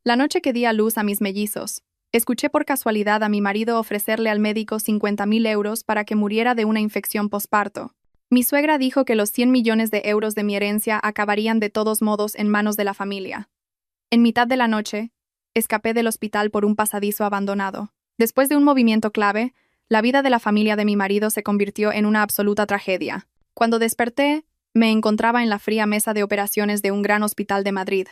La noche que di a luz a mis mellizos, escuché por casualidad a mi marido ofrecerle al médico 50.000 euros para que muriera de una infección posparto. Mi suegra dijo que los 100 millones de euros de mi herencia acabarían de todos modos en manos de la familia. En mitad de la noche, escapé del hospital por un pasadizo abandonado. Después de un movimiento clave, la vida de la familia de mi marido se convirtió en una absoluta tragedia. Cuando desperté, me encontraba en la fría mesa de operaciones de un gran hospital de Madrid.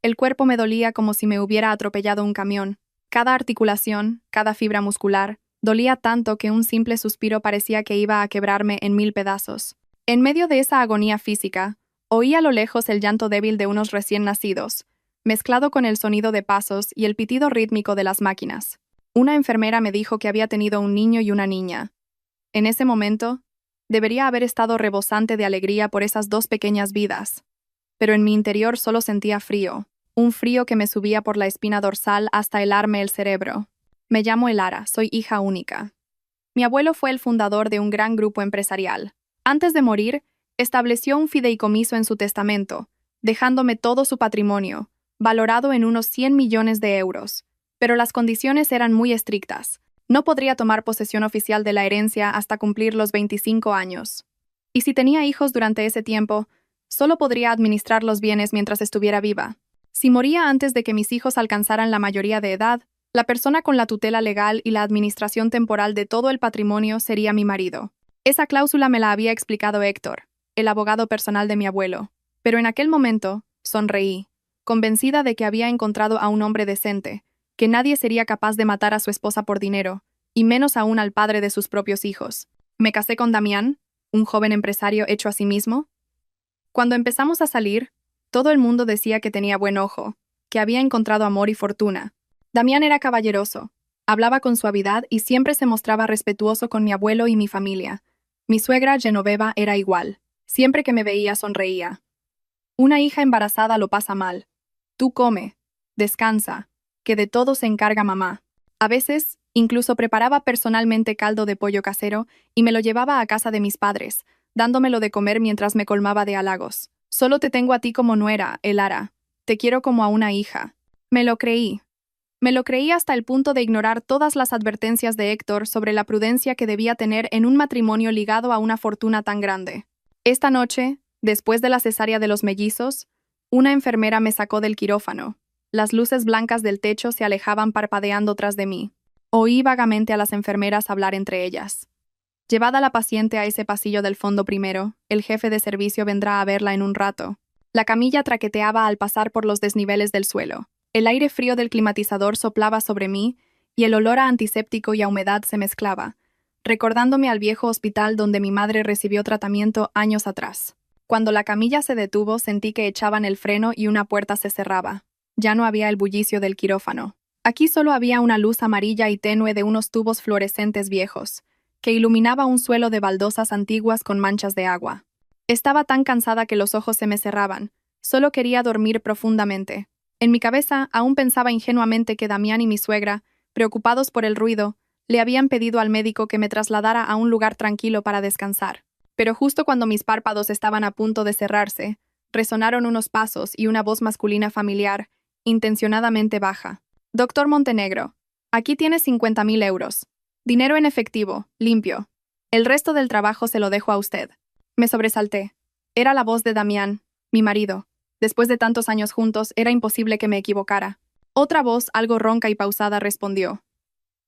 El cuerpo me dolía como si me hubiera atropellado un camión. Cada articulación, cada fibra muscular, dolía tanto que un simple suspiro parecía que iba a quebrarme en 1000 pedazos. En medio de esa agonía física, oí a lo lejos el llanto débil de unos recién nacidos, mezclado con el sonido de pasos y el pitido rítmico de las máquinas. Una enfermera me dijo que había tenido un niño y una niña. En ese momento, debería haber estado rebosante de alegría por esas dos pequeñas vidas. Pero en mi interior solo sentía frío, un frío que me subía por la espina dorsal hasta helarme el cerebro. Me llamo Elara, soy hija única. Mi abuelo fue el fundador de un gran grupo empresarial. Antes de morir, estableció un fideicomiso en su testamento, dejándome todo su patrimonio, valorado en unos 100 millones de euros. Pero las condiciones eran muy estrictas. No podría tomar posesión oficial de la herencia hasta cumplir los 25 años. Y si tenía hijos durante ese tiempo, solo podría administrar los bienes mientras estuviera viva. Si moría antes de que mis hijos alcanzaran la mayoría de edad, la persona con la tutela legal y la administración temporal de todo el patrimonio sería mi marido. Esa cláusula me la había explicado Héctor, el abogado personal de mi abuelo. Pero en aquel momento, sonreí, convencida de que había encontrado a un hombre decente, que nadie sería capaz de matar a su esposa por dinero, y menos aún al padre de sus propios hijos. Me casé con Damián, un joven empresario hecho a sí mismo. Cuando empezamos a salir, todo el mundo decía que tenía buen ojo, que había encontrado amor y fortuna. Damián era caballeroso, hablaba con suavidad y siempre se mostraba respetuoso con mi abuelo y mi familia. Mi suegra, Genoveva, era igual. Siempre que me veía sonreía. Una hija embarazada lo pasa mal. Tú come, descansa, que de todo se encarga mamá. A veces, incluso preparaba personalmente caldo de pollo casero y me lo llevaba a casa de mis padres, dándomelo de comer mientras me colmaba de halagos. Solo te tengo a ti como nuera, Elara. Te quiero como a una hija. Me lo creí. Me lo creí hasta el punto de ignorar todas las advertencias de Héctor sobre la prudencia que debía tener en un matrimonio ligado a una fortuna tan grande. Esta noche, después de la cesárea de los mellizos, una enfermera me sacó del quirófano. Las luces blancas del techo se alejaban parpadeando tras de mí. Oí vagamente a las enfermeras hablar entre ellas. Llevada la paciente a ese pasillo del fondo primero, el jefe de servicio vendrá a verla en un rato. La camilla traqueteaba al pasar por los desniveles del suelo. El aire frío del climatizador soplaba sobre mí y el olor a antiséptico y a humedad se mezclaba, recordándome al viejo hospital donde mi madre recibió tratamiento años atrás. Cuando la camilla se detuvo, sentí que echaban el freno y una puerta se cerraba. Ya no había el bullicio del quirófano. Aquí solo había una luz amarilla y tenue de unos tubos fluorescentes viejos, que iluminaba un suelo de baldosas antiguas con manchas de agua. Estaba tan cansada que los ojos se me cerraban. Solo quería dormir profundamente. En mi cabeza aún pensaba ingenuamente que Damián y mi suegra, preocupados por el ruido, le habían pedido al médico que me trasladara a un lugar tranquilo para descansar. Pero justo cuando mis párpados estaban a punto de cerrarse, resonaron unos pasos y una voz masculina familiar, intencionadamente baja. Doctor Montenegro, aquí tiene 50.000 euros. Dinero en efectivo, limpio. El resto del trabajo se lo dejo a usted. Me sobresalté. Era la voz de Damián, mi marido. Después de tantos años juntos, era imposible que me equivocara. Otra voz, algo ronca y pausada, respondió.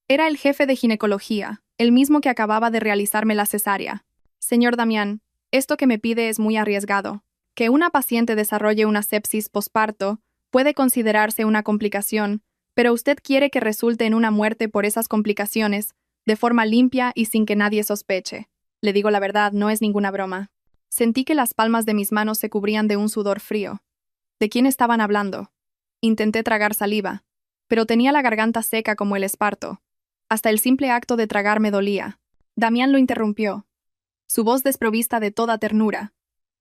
Era el jefe de ginecología, el mismo que acababa de realizarme la cesárea. Señor Damián, esto que me pide es muy arriesgado. Que una paciente desarrolle una sepsis posparto puede considerarse una complicación, pero usted quiere que resulte en una muerte por esas complicaciones, de forma limpia y sin que nadie sospeche. Le digo la verdad, no es ninguna broma. Sentí que las palmas de mis manos se cubrían de un sudor frío. ¿De quién estaban hablando? Intenté tragar saliva, pero tenía la garganta seca como el esparto. Hasta el simple acto de tragar me dolía. Damián lo interrumpió, su voz desprovista de toda ternura,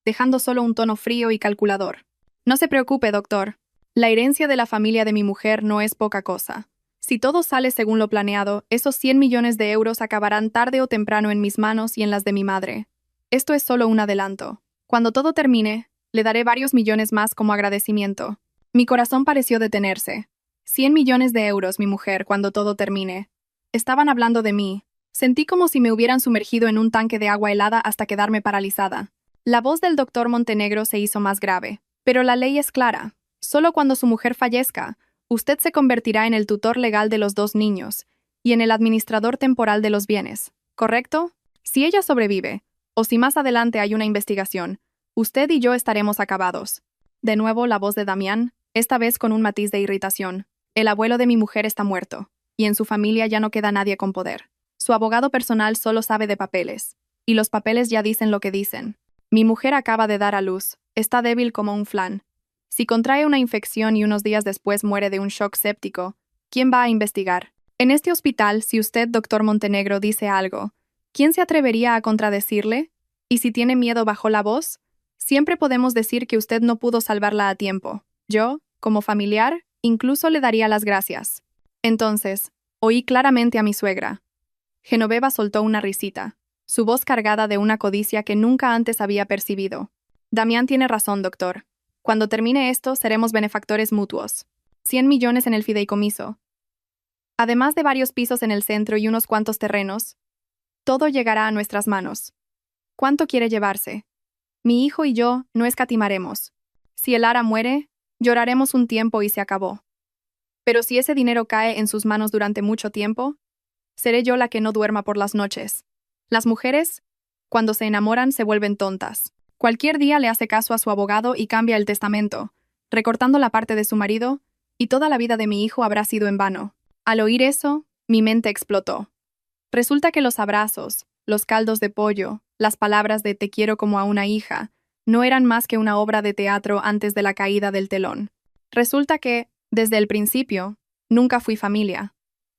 dejando solo un tono frío y calculador. No se preocupe, doctor. La herencia de la familia de mi mujer no es poca cosa. Si todo sale según lo planeado, esos 100 millones de euros acabarán tarde o temprano en mis manos y en las de mi madre. Esto es solo un adelanto. Cuando todo termine, le daré varios millones más como agradecimiento. Mi corazón pareció detenerse. 100 millones de euros, mi mujer, cuando todo termine. Estaban hablando de mí. Sentí como si me hubieran sumergido en un tanque de agua helada hasta quedarme paralizada. La voz del doctor Montenegro se hizo más grave. Pero la ley es clara. Solo cuando su mujer fallezca, usted se convertirá en el tutor legal de los dos niños y en el administrador temporal de los bienes, ¿correcto? Si ella sobrevive, o si más adelante hay una investigación, usted y yo estaremos acabados. De nuevo la voz de Damián, esta vez con un matiz de irritación. El abuelo de mi mujer está muerto, y en su familia ya no queda nadie con poder. Su abogado personal solo sabe de papeles, y los papeles ya dicen lo que dicen. Mi mujer acaba de dar a luz, está débil como un flan. Si contrae una infección y unos días después muere de un shock séptico, ¿quién va a investigar? En este hospital, si usted, doctor Montenegro, dice algo, ¿quién se atrevería a contradecirle? Y si tiene miedo, bajó la voz. Siempre podemos decir que usted no pudo salvarla a tiempo. Yo, como familiar, incluso le daría las gracias. Entonces, oí claramente a mi suegra. Genoveva soltó una risita, su voz cargada de una codicia que nunca antes había percibido. Damián tiene razón, doctor. Cuando termine esto, seremos benefactores mutuos. 100 millones en el fideicomiso. Además de varios pisos en el centro y unos cuantos terrenos, todo llegará a nuestras manos. ¿Cuánto quiere llevarse? Mi hijo y yo no escatimaremos. Si el Ara muere, lloraremos un tiempo y se acabó. Pero si ese dinero cae en sus manos durante mucho tiempo, seré yo la que no duerma por las noches. Las mujeres, cuando se enamoran, se vuelven tontas. Cualquier día le hace caso a su abogado y cambia el testamento, recortando la parte de su marido, y toda la vida de mi hijo habrá sido en vano. Al oír eso, mi mente explotó. Resulta que los abrazos, los caldos de pollo, las palabras de te quiero como a una hija, no eran más que una obra de teatro antes de la caída del telón. Resulta que, desde el principio, nunca fui familia.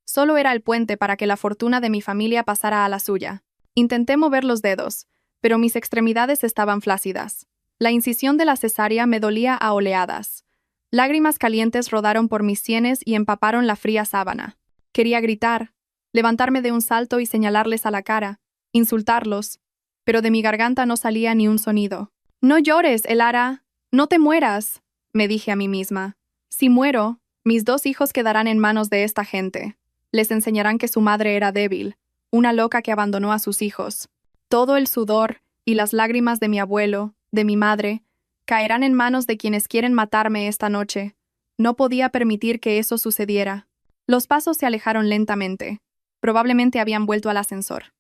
Solo era el puente para que la fortuna de mi familia pasara a la suya. Intenté mover los dedos, pero mis extremidades estaban flácidas. La incisión de la cesárea me dolía a oleadas. Lágrimas calientes rodaron por mis sienes y empaparon la fría sábana. Quería gritar, levantarme de un salto y señalarles a la cara, insultarlos, pero de mi garganta no salía ni un sonido. «No llores, Elara, no te mueras», me dije a mí misma. «Si muero, mis dos hijos quedarán en manos de esta gente. Les enseñarán que su madre era débil, una loca que abandonó a sus hijos. Todo el sudor y las lágrimas de mi abuelo, de mi madre, caerán en manos de quienes quieren matarme esta noche. No podía permitir que eso sucediera». Los pasos se alejaron lentamente. Probablemente habían vuelto al ascensor.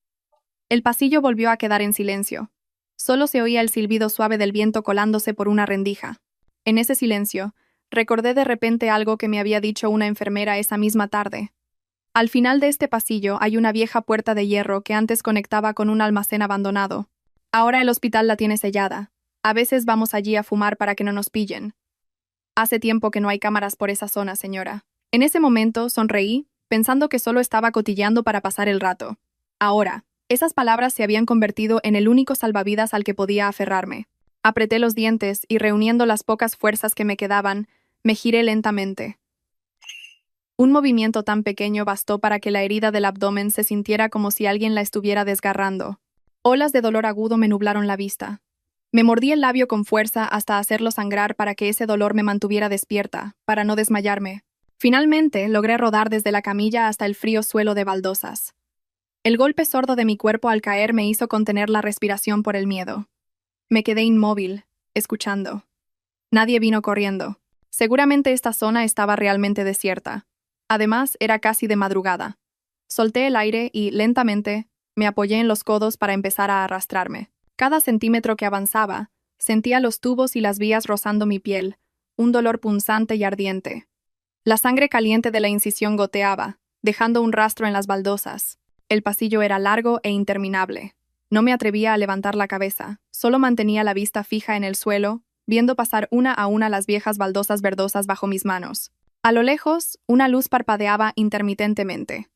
El pasillo volvió a quedar en silencio. Solo se oía el silbido suave del viento colándose por una rendija. En ese silencio, recordé de repente algo que me había dicho una enfermera esa misma tarde. Al final de este pasillo hay una vieja puerta de hierro que antes conectaba con un almacén abandonado. Ahora el hospital la tiene sellada. A veces vamos allí a fumar para que no nos pillen. Hace tiempo que no hay cámaras por esa zona, señora. En ese momento sonreí, pensando que solo estaba cotilleando para pasar el rato. Ahora, esas palabras se habían convertido en el único salvavidas al que podía aferrarme. Apreté los dientes y, reuniendo las pocas fuerzas que me quedaban, me giré lentamente. Un movimiento tan pequeño bastó para que la herida del abdomen se sintiera como si alguien la estuviera desgarrando. Olas de dolor agudo me nublaron la vista. Me mordí el labio con fuerza hasta hacerlo sangrar para que ese dolor me mantuviera despierta, para no desmayarme. Finalmente, logré rodar desde la camilla hasta el frío suelo de baldosas. El golpe sordo de mi cuerpo al caer me hizo contener la respiración por el miedo. Me quedé inmóvil, escuchando. Nadie vino corriendo. Seguramente esta zona estaba realmente desierta. Además, era casi de madrugada. Solté el aire y, lentamente, me apoyé en los codos para empezar a arrastrarme. Cada centímetro que avanzaba, sentía los tubos y las vías rozando mi piel, un dolor punzante y ardiente. La sangre caliente de la incisión goteaba, dejando un rastro en las baldosas. El pasillo era largo e interminable. No me atrevía a levantar la cabeza, solo mantenía la vista fija en el suelo, viendo pasar una a una las viejas baldosas verdosas bajo mis manos. A lo lejos, una luz parpadeaba intermitentemente.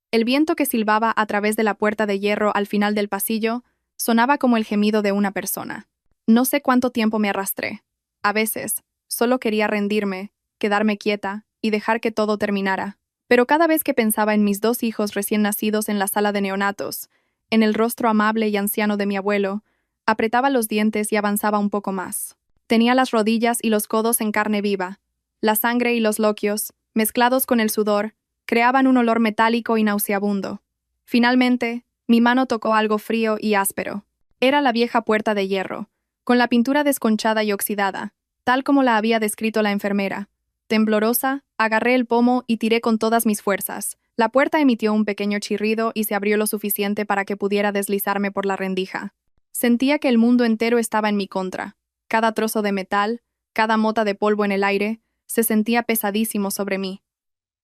El viento que silbaba a través de la puerta de hierro al final del pasillo sonaba como el gemido de una persona. No sé cuánto tiempo me arrastré. A veces, solo quería rendirme, quedarme quieta y dejar que todo terminara. Pero cada vez que pensaba en mis dos hijos recién nacidos en la sala de neonatos, en el rostro amable y anciano de mi abuelo, apretaba los dientes y avanzaba un poco más. Tenía las rodillas y los codos en carne viva, La sangre y los loquios, mezclados con el sudor, creaban un olor metálico y nauseabundo. Finalmente, mi mano tocó algo frío y áspero. Era la vieja puerta de hierro, con la pintura desconchada y oxidada, tal como la había descrito la enfermera. Temblorosa, agarré el pomo y tiré con todas mis fuerzas. La puerta emitió un pequeño chirrido y se abrió lo suficiente para que pudiera deslizarme por la rendija. Sentía que el mundo entero estaba en mi contra. Cada trozo de metal, cada mota de polvo en el aire, se sentía pesadísimo sobre mí.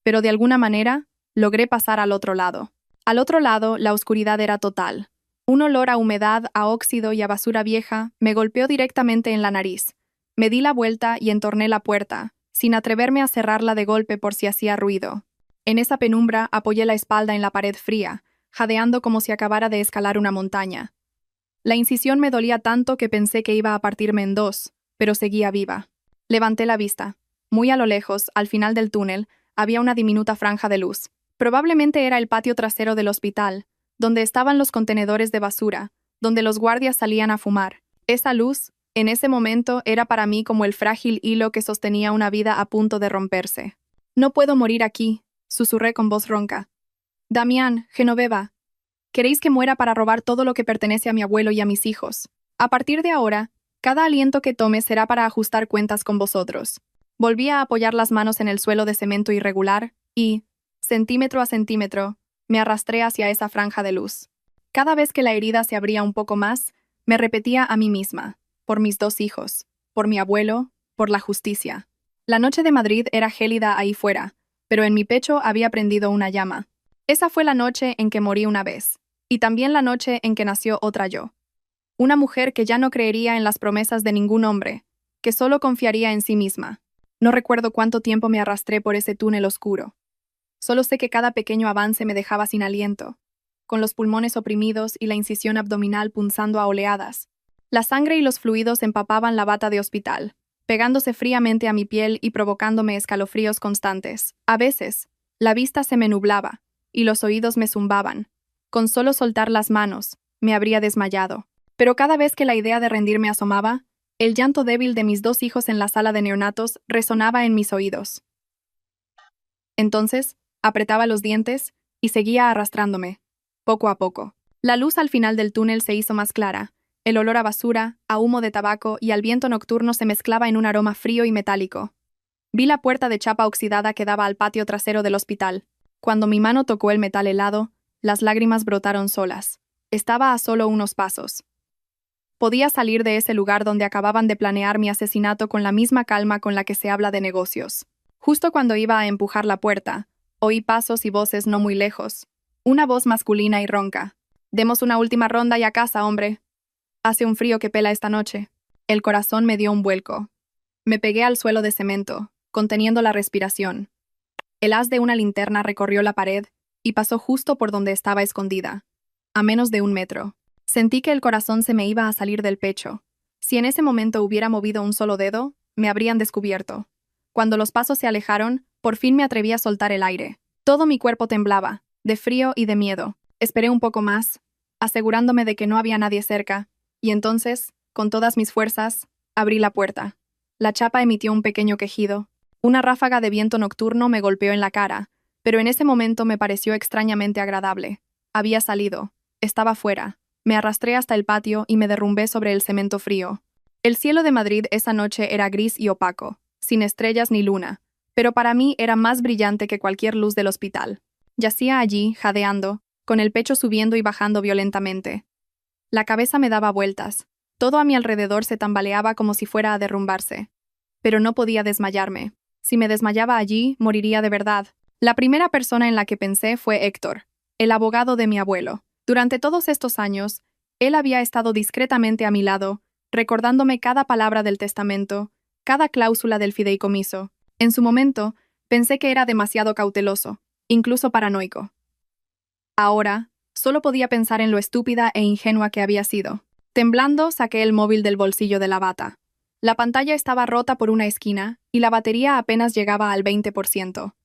Pero de alguna manera, logré pasar al otro lado. Al otro lado, la oscuridad era total. Un olor a humedad, a óxido y a basura vieja me golpeó directamente en la nariz. Me di la vuelta y entorné la puerta, sin atreverme a cerrarla de golpe por si hacía ruido. En esa penumbra apoyé la espalda en la pared fría, jadeando como si acabara de escalar una montaña. La incisión me dolía tanto que pensé que iba a partirme en dos, pero seguía viva. Levanté la vista. Muy a lo lejos, al final del túnel, había una diminuta franja de luz. Probablemente era el patio trasero del hospital, donde estaban los contenedores de basura, donde los guardias salían a fumar. Esa luz, en ese momento, era para mí como el frágil hilo que sostenía una vida a punto de romperse. «No puedo morir aquí», susurré con voz ronca. «Damián, Genoveva, queréis que muera para robar todo lo que pertenece a mi abuelo y a mis hijos. A partir de ahora, cada aliento que tome será para ajustar cuentas con vosotros». Volví a apoyar las manos en el suelo de cemento irregular y, centímetro a centímetro, me arrastré hacia esa franja de luz. Cada vez que la herida se abría un poco más, me repetía a mí misma, por mis dos hijos, por mi abuelo, por la justicia. La noche de Madrid era gélida ahí fuera, pero en mi pecho había prendido una llama. Esa fue la noche en que morí una vez, y también la noche en que nació otra yo. Una mujer que ya no creería en las promesas de ningún hombre, que solo confiaría en sí misma. No recuerdo cuánto tiempo me arrastré por ese túnel oscuro. Solo sé que cada pequeño avance me dejaba sin aliento, con los pulmones oprimidos y la incisión abdominal punzando a oleadas. La sangre y los fluidos empapaban la bata de hospital, pegándose fríamente a mi piel y provocándome escalofríos constantes. A veces, la vista se me nublaba, y los oídos me zumbaban. Con solo soltar las manos, me habría desmayado. Pero cada vez que la idea de rendirme asomaba, el llanto débil de mis dos hijos en la sala de neonatos resonaba en mis oídos. Entonces, apretaba los dientes y seguía arrastrándome, poco a poco. La luz al final del túnel se hizo más clara. El olor a basura, a humo de tabaco y al viento nocturno se mezclaba en un aroma frío y metálico. Vi la puerta de chapa oxidada que daba al patio trasero del hospital. Cuando mi mano tocó el metal helado, las lágrimas brotaron solas. Estaba a solo unos pasos. Podía salir de ese lugar donde acababan de planear mi asesinato con la misma calma con la que se habla de negocios. Justo cuando iba a empujar la puerta, oí pasos y voces no muy lejos. Una voz masculina y ronca. «Demos una última ronda y a casa, hombre. Hace un frío que pela esta noche». El corazón me dio un vuelco. Me pegué al suelo de cemento, conteniendo la respiración. El haz de una linterna recorrió la pared y pasó justo por donde estaba escondida, a menos de 1 metro. Sentí que el corazón se me iba a salir del pecho. Si en ese momento hubiera movido un solo dedo, me habrían descubierto. Cuando los pasos se alejaron, por fin me atreví a soltar el aire. Todo mi cuerpo temblaba, de frío y de miedo. Esperé un poco más, asegurándome de que no había nadie cerca, y entonces, con todas mis fuerzas, abrí la puerta. La chapa emitió un pequeño quejido. Una ráfaga de viento nocturno me golpeó en la cara, pero en ese momento me pareció extrañamente agradable. Había salido. Estaba fuera. Me arrastré hasta el patio y me derrumbé sobre el cemento frío. El cielo de Madrid esa noche era gris y opaco, sin estrellas ni luna, pero para mí era más brillante que cualquier luz del hospital. Yacía allí, jadeando, con el pecho subiendo y bajando violentamente. La cabeza me daba vueltas. Todo a mi alrededor se tambaleaba como si fuera a derrumbarse. Pero no podía desmayarme. Si me desmayaba allí, moriría de verdad. La primera persona en la que pensé fue Héctor, el abogado de mi abuelo. Durante todos estos años, él había estado discretamente a mi lado, recordándome cada palabra del testamento, cada cláusula del fideicomiso. En su momento, pensé que era demasiado cauteloso, incluso paranoico. Ahora, solo podía pensar en lo estúpida e ingenua que había sido. Temblando, saqué el móvil del bolsillo de la bata. La pantalla estaba rota por una esquina y la batería apenas llegaba al 20%.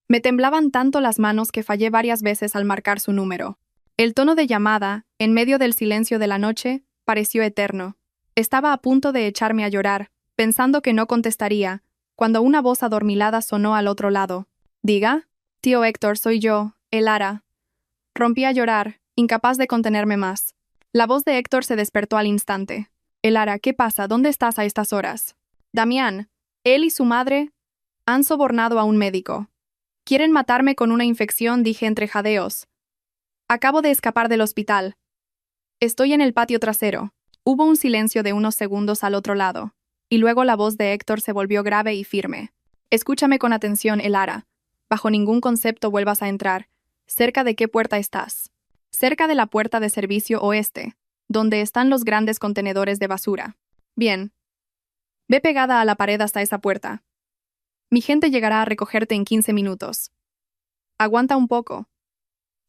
Me temblaban tanto las manos que fallé varias veces al marcar su número. El tono de llamada, en medio del silencio de la noche, pareció eterno. Estaba a punto de echarme a llorar, pensando que no contestaría, cuando una voz adormilada sonó al otro lado. «Diga, tío Héctor, soy yo, Elara». Rompí a llorar, incapaz de contenerme más. La voz de Héctor se despertó al instante. «Elara, ¿qué pasa? ¿Dónde estás a estas horas?» «Damián, él y su madre han sobornado a un médico. Quieren matarme con una infección», dije entre jadeos. «Acabo de escapar del hospital. Estoy en el patio trasero». Hubo un silencio de unos segundos al otro lado, y luego la voz de Héctor se volvió grave y firme. «Escúchame con atención, Elara. Bajo ningún concepto vuelvas a entrar. ¿Cerca de qué puerta estás?» «Cerca de la puerta de servicio oeste, donde están los grandes contenedores de basura». «Bien. Ve pegada a la pared hasta esa puerta. Mi gente llegará a recogerte en 15 minutos. Aguanta un poco.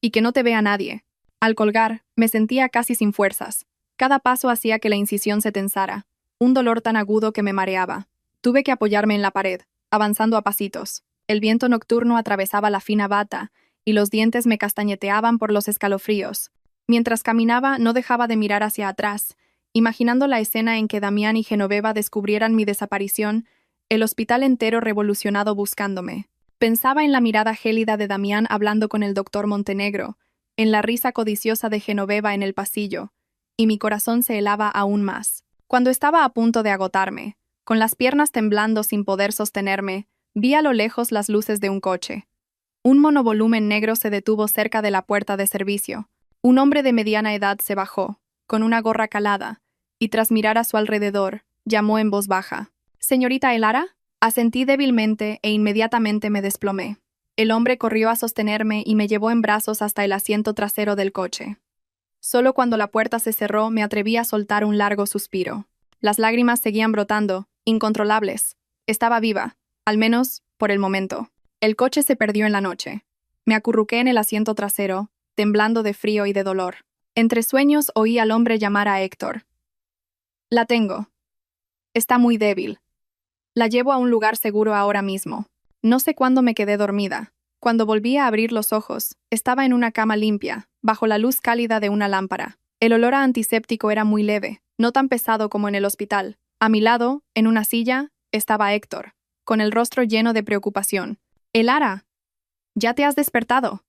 Y que no te vea nadie». Al colgar, me sentía casi sin fuerzas. Cada paso hacía que la incisión se tensara, un dolor tan agudo que me mareaba. Tuve que apoyarme en la pared, avanzando a pasitos. El viento nocturno atravesaba la fina bata, y los dientes me castañeteaban por los escalofríos. Mientras caminaba, no dejaba de mirar hacia atrás, imaginando la escena en que Damián y Genoveva descubrieran mi desaparición, el hospital entero revolucionado buscándome. Pensaba en la mirada gélida de Damián hablando con el doctor Montenegro, en la risa codiciosa de Genoveva en el pasillo, y mi corazón se helaba aún más. Cuando estaba a punto de agotarme, con las piernas temblando sin poder sostenerme, vi a lo lejos las luces de un coche. Un monovolumen negro se detuvo cerca de la puerta de servicio. Un hombre de mediana edad se bajó, con una gorra calada, y tras mirar a su alrededor, llamó en voz baja. «¿Señorita Elara?» Asentí débilmente e inmediatamente me desplomé. El hombre corrió a sostenerme y me llevó en brazos hasta el asiento trasero del coche. Solo cuando la puerta se cerró me atreví a soltar un largo suspiro. Las lágrimas seguían brotando, incontrolables. Estaba viva, al menos, por el momento. El coche se perdió en la noche. Me acurruqué en el asiento trasero, temblando de frío y de dolor. Entre sueños oí al hombre llamar a Héctor. «La tengo. Está muy débil. La llevo a un lugar seguro ahora mismo». No sé cuándo me quedé dormida. Cuando volví a abrir los ojos, estaba en una cama limpia, bajo la luz cálida de una lámpara. El olor a antiséptico era muy leve, no tan pesado como en el hospital. A mi lado, en una silla, estaba Héctor, con el rostro lleno de preocupación. «Elara, ¿ya te has despertado?»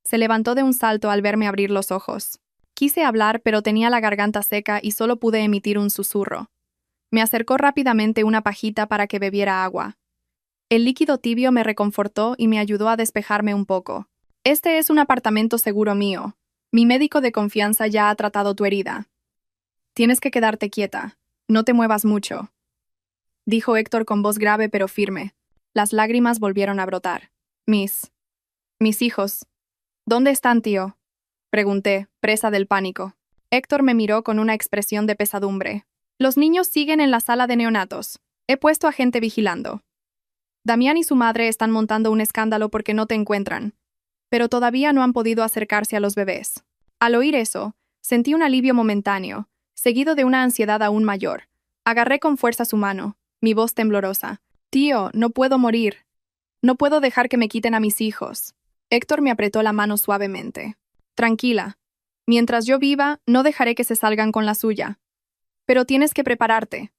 Se levantó de un salto al verme abrir los ojos. Quise hablar, pero tenía la garganta seca y solo pude emitir un susurro. Me acercó rápidamente una pajita para que bebiera agua. El líquido tibio me reconfortó y me ayudó a despejarme un poco. «Este es un apartamento seguro mío. Mi médico de confianza ya ha tratado tu herida. Tienes que quedarte quieta. No te muevas mucho», dijo Héctor con voz grave pero firme. Las lágrimas volvieron a brotar. Mis hijos. ¿Dónde están, tío?», pregunté, presa del pánico. Héctor me miró con una expresión de pesadumbre. «Los niños siguen en la sala de neonatos. He puesto a gente vigilando. Damián y su madre están montando un escándalo porque no te encuentran, pero todavía no han podido acercarse a los bebés». Al oír eso, sentí un alivio momentáneo, seguido de una ansiedad aún mayor. Agarré con fuerza su mano, mi voz temblorosa. «Tío, no puedo morir. No puedo dejar que me quiten a mis hijos». Héctor me apretó la mano suavemente. «Tranquila. Mientras yo viva, no dejaré que se salgan con la suya. Pero tienes que prepararte.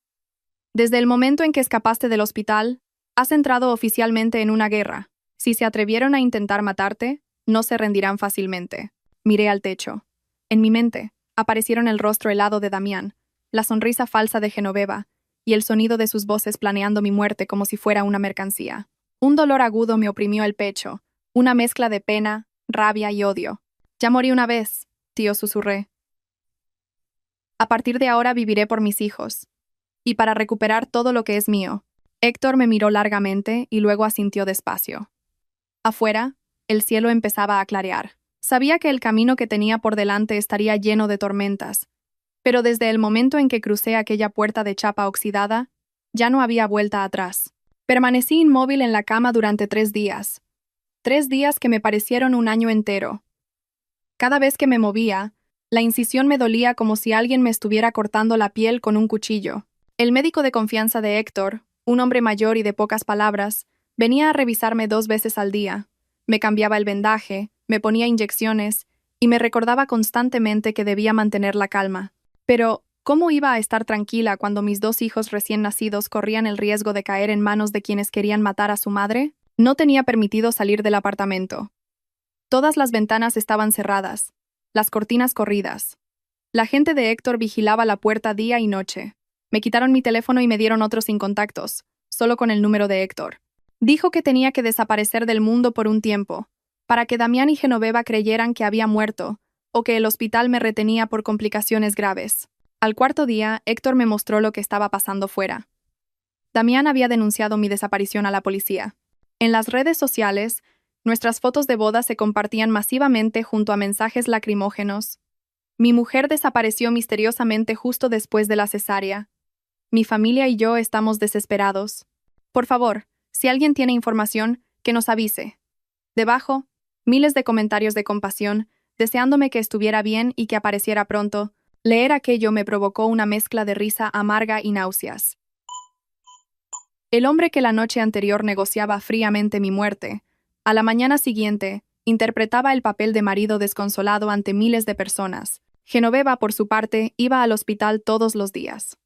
Desde el momento en que escapaste del hospital, has entrado oficialmente en una guerra. Si se atrevieron a intentar matarte, no se rendirán fácilmente». Miré al techo. En mi mente, aparecieron el rostro helado de Damián, la sonrisa falsa de Genoveva, y el sonido de sus voces planeando mi muerte como si fuera una mercancía. Un dolor agudo me oprimió el pecho, una mezcla de pena, rabia y odio. «Ya morí una vez», tío, susurré. «A partir de ahora viviré por mis hijos. Y para recuperar todo lo que es mío». Héctor me miró largamente y luego asintió despacio. Afuera, el cielo empezaba a clarear. Sabía que el camino que tenía por delante estaría lleno de tormentas, pero desde el momento en que crucé aquella puerta de chapa oxidada, ya no había vuelta atrás. Permanecí inmóvil en la cama durante 3 días. 3 días que me parecieron un año entero. Cada vez que me movía, la incisión me dolía como si alguien me estuviera cortando la piel con un cuchillo. El médico de confianza de Héctor, un hombre mayor y de pocas palabras, venía a revisarme 2 veces al día. Me cambiaba el vendaje, me ponía inyecciones y me recordaba constantemente que debía mantener la calma. Pero, ¿Cómo iba a estar tranquila cuando mis 2 hijos recién nacidos corrían el riesgo de caer en manos de quienes querían matar a su madre? No tenía permitido salir del apartamento. Todas las ventanas estaban cerradas, las cortinas corridas. La gente de Héctor vigilaba la puerta día y noche. Me quitaron mi teléfono y me dieron otro sin contactos, solo con el número de Héctor. Dijo que tenía que desaparecer del mundo por un tiempo, para que Damián y Genoveva creyeran que había muerto, o que el hospital me retenía por complicaciones graves. Al cuarto día, Héctor me mostró lo que estaba pasando fuera. Damián había denunciado mi desaparición a la policía. En las redes sociales, nuestras fotos de boda se compartían masivamente junto a mensajes lacrimógenos. Mi mujer desapareció misteriosamente justo después de la cesárea. Mi familia y yo estamos desesperados. Por favor, si alguien tiene información, que nos avise. Debajo, miles de comentarios de compasión, deseándome que estuviera bien y que apareciera pronto. Leer aquello me provocó una mezcla de risa amarga y náuseas. El hombre que la noche anterior negociaba fríamente mi muerte, a la mañana siguiente, interpretaba el papel de marido desconsolado ante miles de personas. Genoveva, por su parte, iba al hospital todos los días.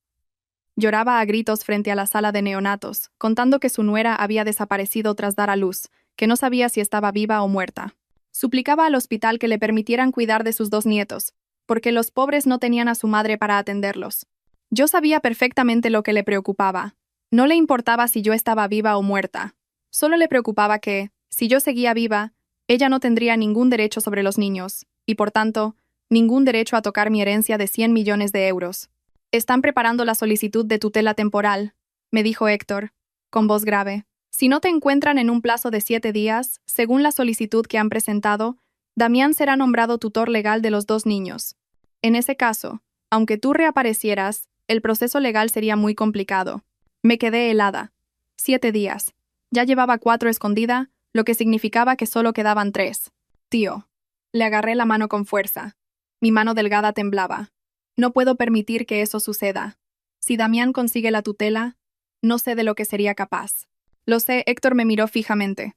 Lloraba a gritos frente a la sala de neonatos, contando que su nuera había desaparecido tras dar a luz, que no sabía si estaba viva o muerta. Suplicaba al hospital que le permitieran cuidar de sus 2 nietos, porque los pobres no tenían a su madre para atenderlos. Yo sabía perfectamente lo que le preocupaba. No le importaba si yo estaba viva o muerta. Solo le preocupaba que, si yo seguía viva, ella no tendría ningún derecho sobre los niños, y por tanto, ningún derecho a tocar mi herencia de 100 millones de euros. Están preparando la solicitud de tutela temporal, me dijo Héctor, con voz grave. Si no te encuentran en un plazo de 7 días, según la solicitud que han presentado, Damián será nombrado tutor legal de los 2 niños. En ese caso, aunque tú reaparecieras, el proceso legal sería muy complicado. Me quedé helada. 7 días. Ya llevaba 4 escondida, lo que significaba que solo quedaban 3. Tío. Le agarré la mano con fuerza. Mi mano delgada temblaba. No puedo permitir que eso suceda. Si Damián consigue la tutela, no sé de lo que sería capaz. Lo sé, Héctor me miró fijamente.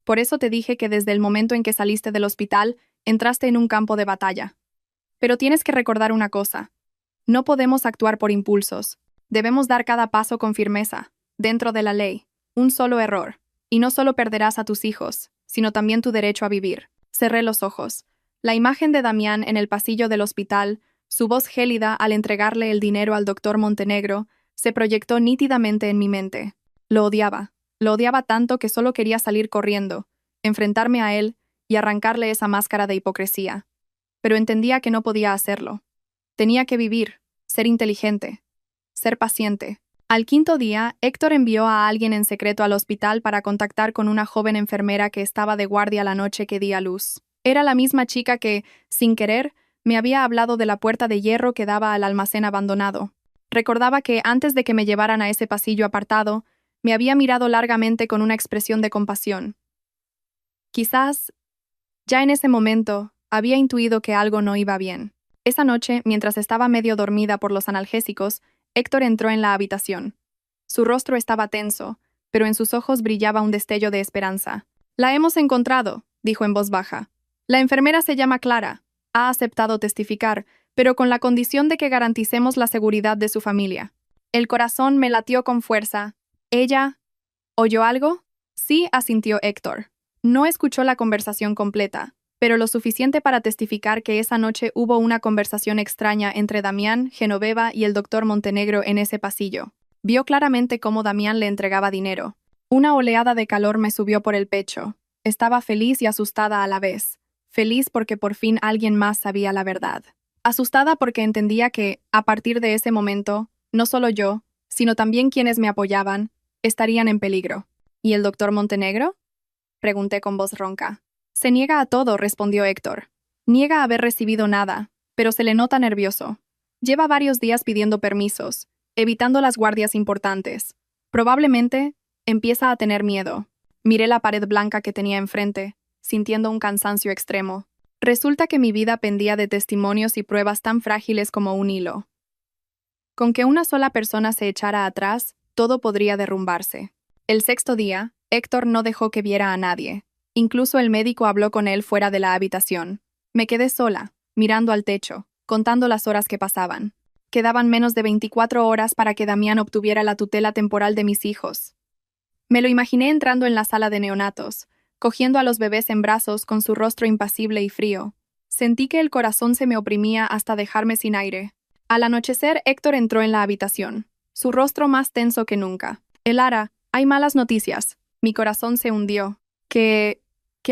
Por eso te dije que desde el momento en que saliste del hospital, entraste en un campo de batalla. Pero tienes que recordar una cosa. No podemos actuar por impulsos. Debemos dar cada paso con firmeza, dentro de la ley. Un solo error. Y no solo perderás a tus hijos, sino también tu derecho a vivir. Cerré los ojos. La imagen de Damián en el pasillo del hospital, su voz gélida al entregarle el dinero al doctor Montenegro, se proyectó nítidamente en mi mente. Lo odiaba. Lo odiaba tanto que solo quería salir corriendo, enfrentarme a él y arrancarle esa máscara de hipocresía. Pero entendía que no podía hacerlo. Tenía que vivir, ser inteligente, ser paciente. Al 5.º día, Héctor envió a alguien en secreto al hospital para contactar con una joven enfermera que estaba de guardia la noche que di a luz. Era la misma chica que, sin querer, me había hablado de la puerta de hierro que daba al almacén abandonado. Recordaba que, antes de que me llevaran a ese pasillo apartado, me había mirado largamente con una expresión de compasión. Quizás, ya en ese momento, había intuido que algo no iba bien. Esa noche, mientras estaba medio dormida por los analgésicos, Héctor entró en la habitación. Su rostro estaba tenso, pero en sus ojos brillaba un destello de esperanza. «La hemos encontrado», dijo en voz baja. «La enfermera se llama Clara. Ha aceptado testificar, pero con la condición de que garanticemos la seguridad de su familia». El corazón me latió con fuerza. «¿Ella oyó algo?» «Sí», asintió Héctor. No escuchó la conversación completa, pero lo suficiente para testificar que esa noche hubo una conversación extraña entre Damián, Genoveva y el doctor Montenegro en ese pasillo. Vio claramente cómo Damián le entregaba dinero. Una oleada de calor me subió por el pecho. Estaba feliz y asustada a la vez. Feliz porque por fin alguien más sabía la verdad. Asustada porque entendía que, a partir de ese momento, no solo yo, sino también quienes me apoyaban, estarían en peligro. ¿Y el doctor Montenegro?, pregunté con voz ronca. Se niega a todo, respondió Héctor. Niega haber recibido nada, pero se le nota nervioso. Lleva varios días pidiendo permisos, evitando las guardias importantes. Probablemente empieza a tener miedo. Miré la pared blanca que tenía enfrente, sintiendo un cansancio extremo. Resulta que mi vida pendía de testimonios y pruebas tan frágiles como un hilo. Con que una sola persona se echara atrás, todo podría derrumbarse. El 6.º día, Héctor no dejó que viera a nadie. Incluso el médico habló con él fuera de la habitación. Me quedé sola, mirando al techo, contando las horas que pasaban. Quedaban menos de 24 horas para que Damián obtuviera la tutela temporal de mis hijos. Me lo imaginé entrando en la sala de neonatos, cogiendo a los bebés en brazos con su rostro impasible y frío. Sentí que el corazón se me oprimía hasta dejarme sin aire. Al anochecer, Héctor entró en la habitación, su rostro más tenso que nunca. Elara, hay malas noticias. Mi corazón se hundió. ¿Qué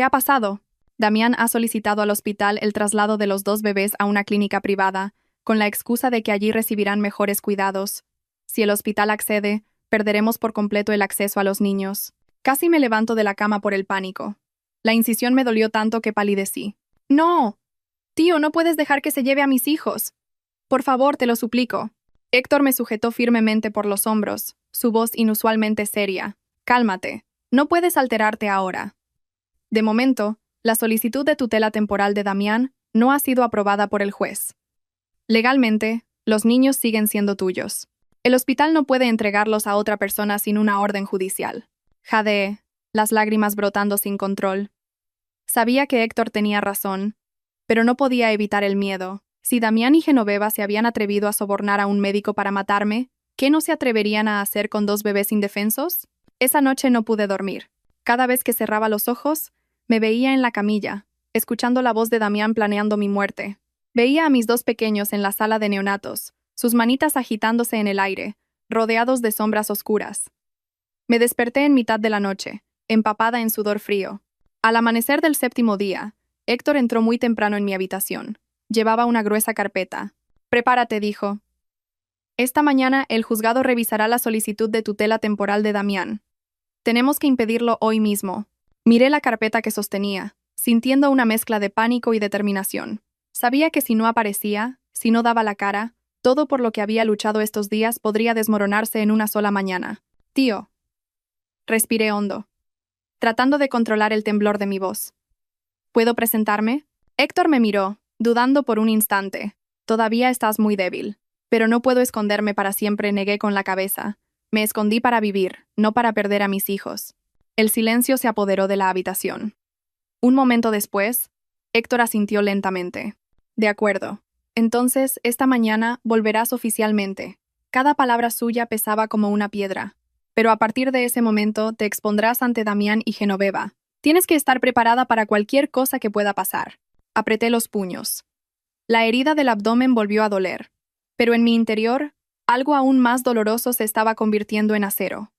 ha pasado? Damián ha solicitado al hospital el traslado de los 2 bebés a una clínica privada, con la excusa de que allí recibirán mejores cuidados. Si el hospital accede, perderemos por completo el acceso a los niños. Casi me levanto de la cama por el pánico. La incisión me dolió tanto que palidecí. ¡No! Tío, no puedes dejar que se lleve a mis hijos. Por favor, te lo suplico. Héctor me sujetó firmemente por los hombros, su voz inusualmente seria. Cálmate. No puedes alterarte ahora. De momento, la solicitud de tutela temporal de Damián no ha sido aprobada por el juez. Legalmente, los niños siguen siendo tuyos. El hospital no puede entregarlos a otra persona sin una orden judicial. Jadeé, las lágrimas brotando sin control. Sabía que Héctor tenía razón, pero no podía evitar el miedo. Si Damián y Genoveva se habían atrevido a sobornar a un médico para matarme, ¿qué no se atreverían a hacer con 2 bebés indefensos? Esa noche no pude dormir. Cada vez que cerraba los ojos, me veía en la camilla, escuchando la voz de Damián planeando mi muerte. Veía a mis 2 pequeños en la sala de neonatos, sus manitas agitándose en el aire, rodeados de sombras oscuras. Me desperté en mitad de la noche, empapada en sudor frío. Al amanecer del 7º día, Héctor entró muy temprano en mi habitación. Llevaba una gruesa carpeta. Prepárate, dijo. Esta mañana el juzgado revisará la solicitud de tutela temporal de Damián. Tenemos que impedirlo hoy mismo. Miré la carpeta que sostenía, sintiendo una mezcla de pánico y determinación. Sabía que si no aparecía, si no daba la cara, todo por lo que había luchado estos días podría desmoronarse en una sola mañana. Tío. Respiré hondo, tratando de controlar el temblor de mi voz. ¿Puedo presentarme? Héctor me miró, dudando por un instante. Todavía estás muy débil. Pero no puedo esconderme para siempre, negué con la cabeza. Me escondí para vivir, no para perder a mis hijos. El silencio se apoderó de la habitación. Un momento después, Héctor asintió lentamente. De acuerdo. Entonces, esta mañana volverás oficialmente. Cada palabra suya pesaba como una piedra. Pero a partir de ese momento te expondrás ante Damián y Genoveva. Tienes que estar preparada para cualquier cosa que pueda pasar. Apreté los puños. La herida del abdomen volvió a doler. Pero en mi interior, algo aún más doloroso se estaba convirtiendo en acero.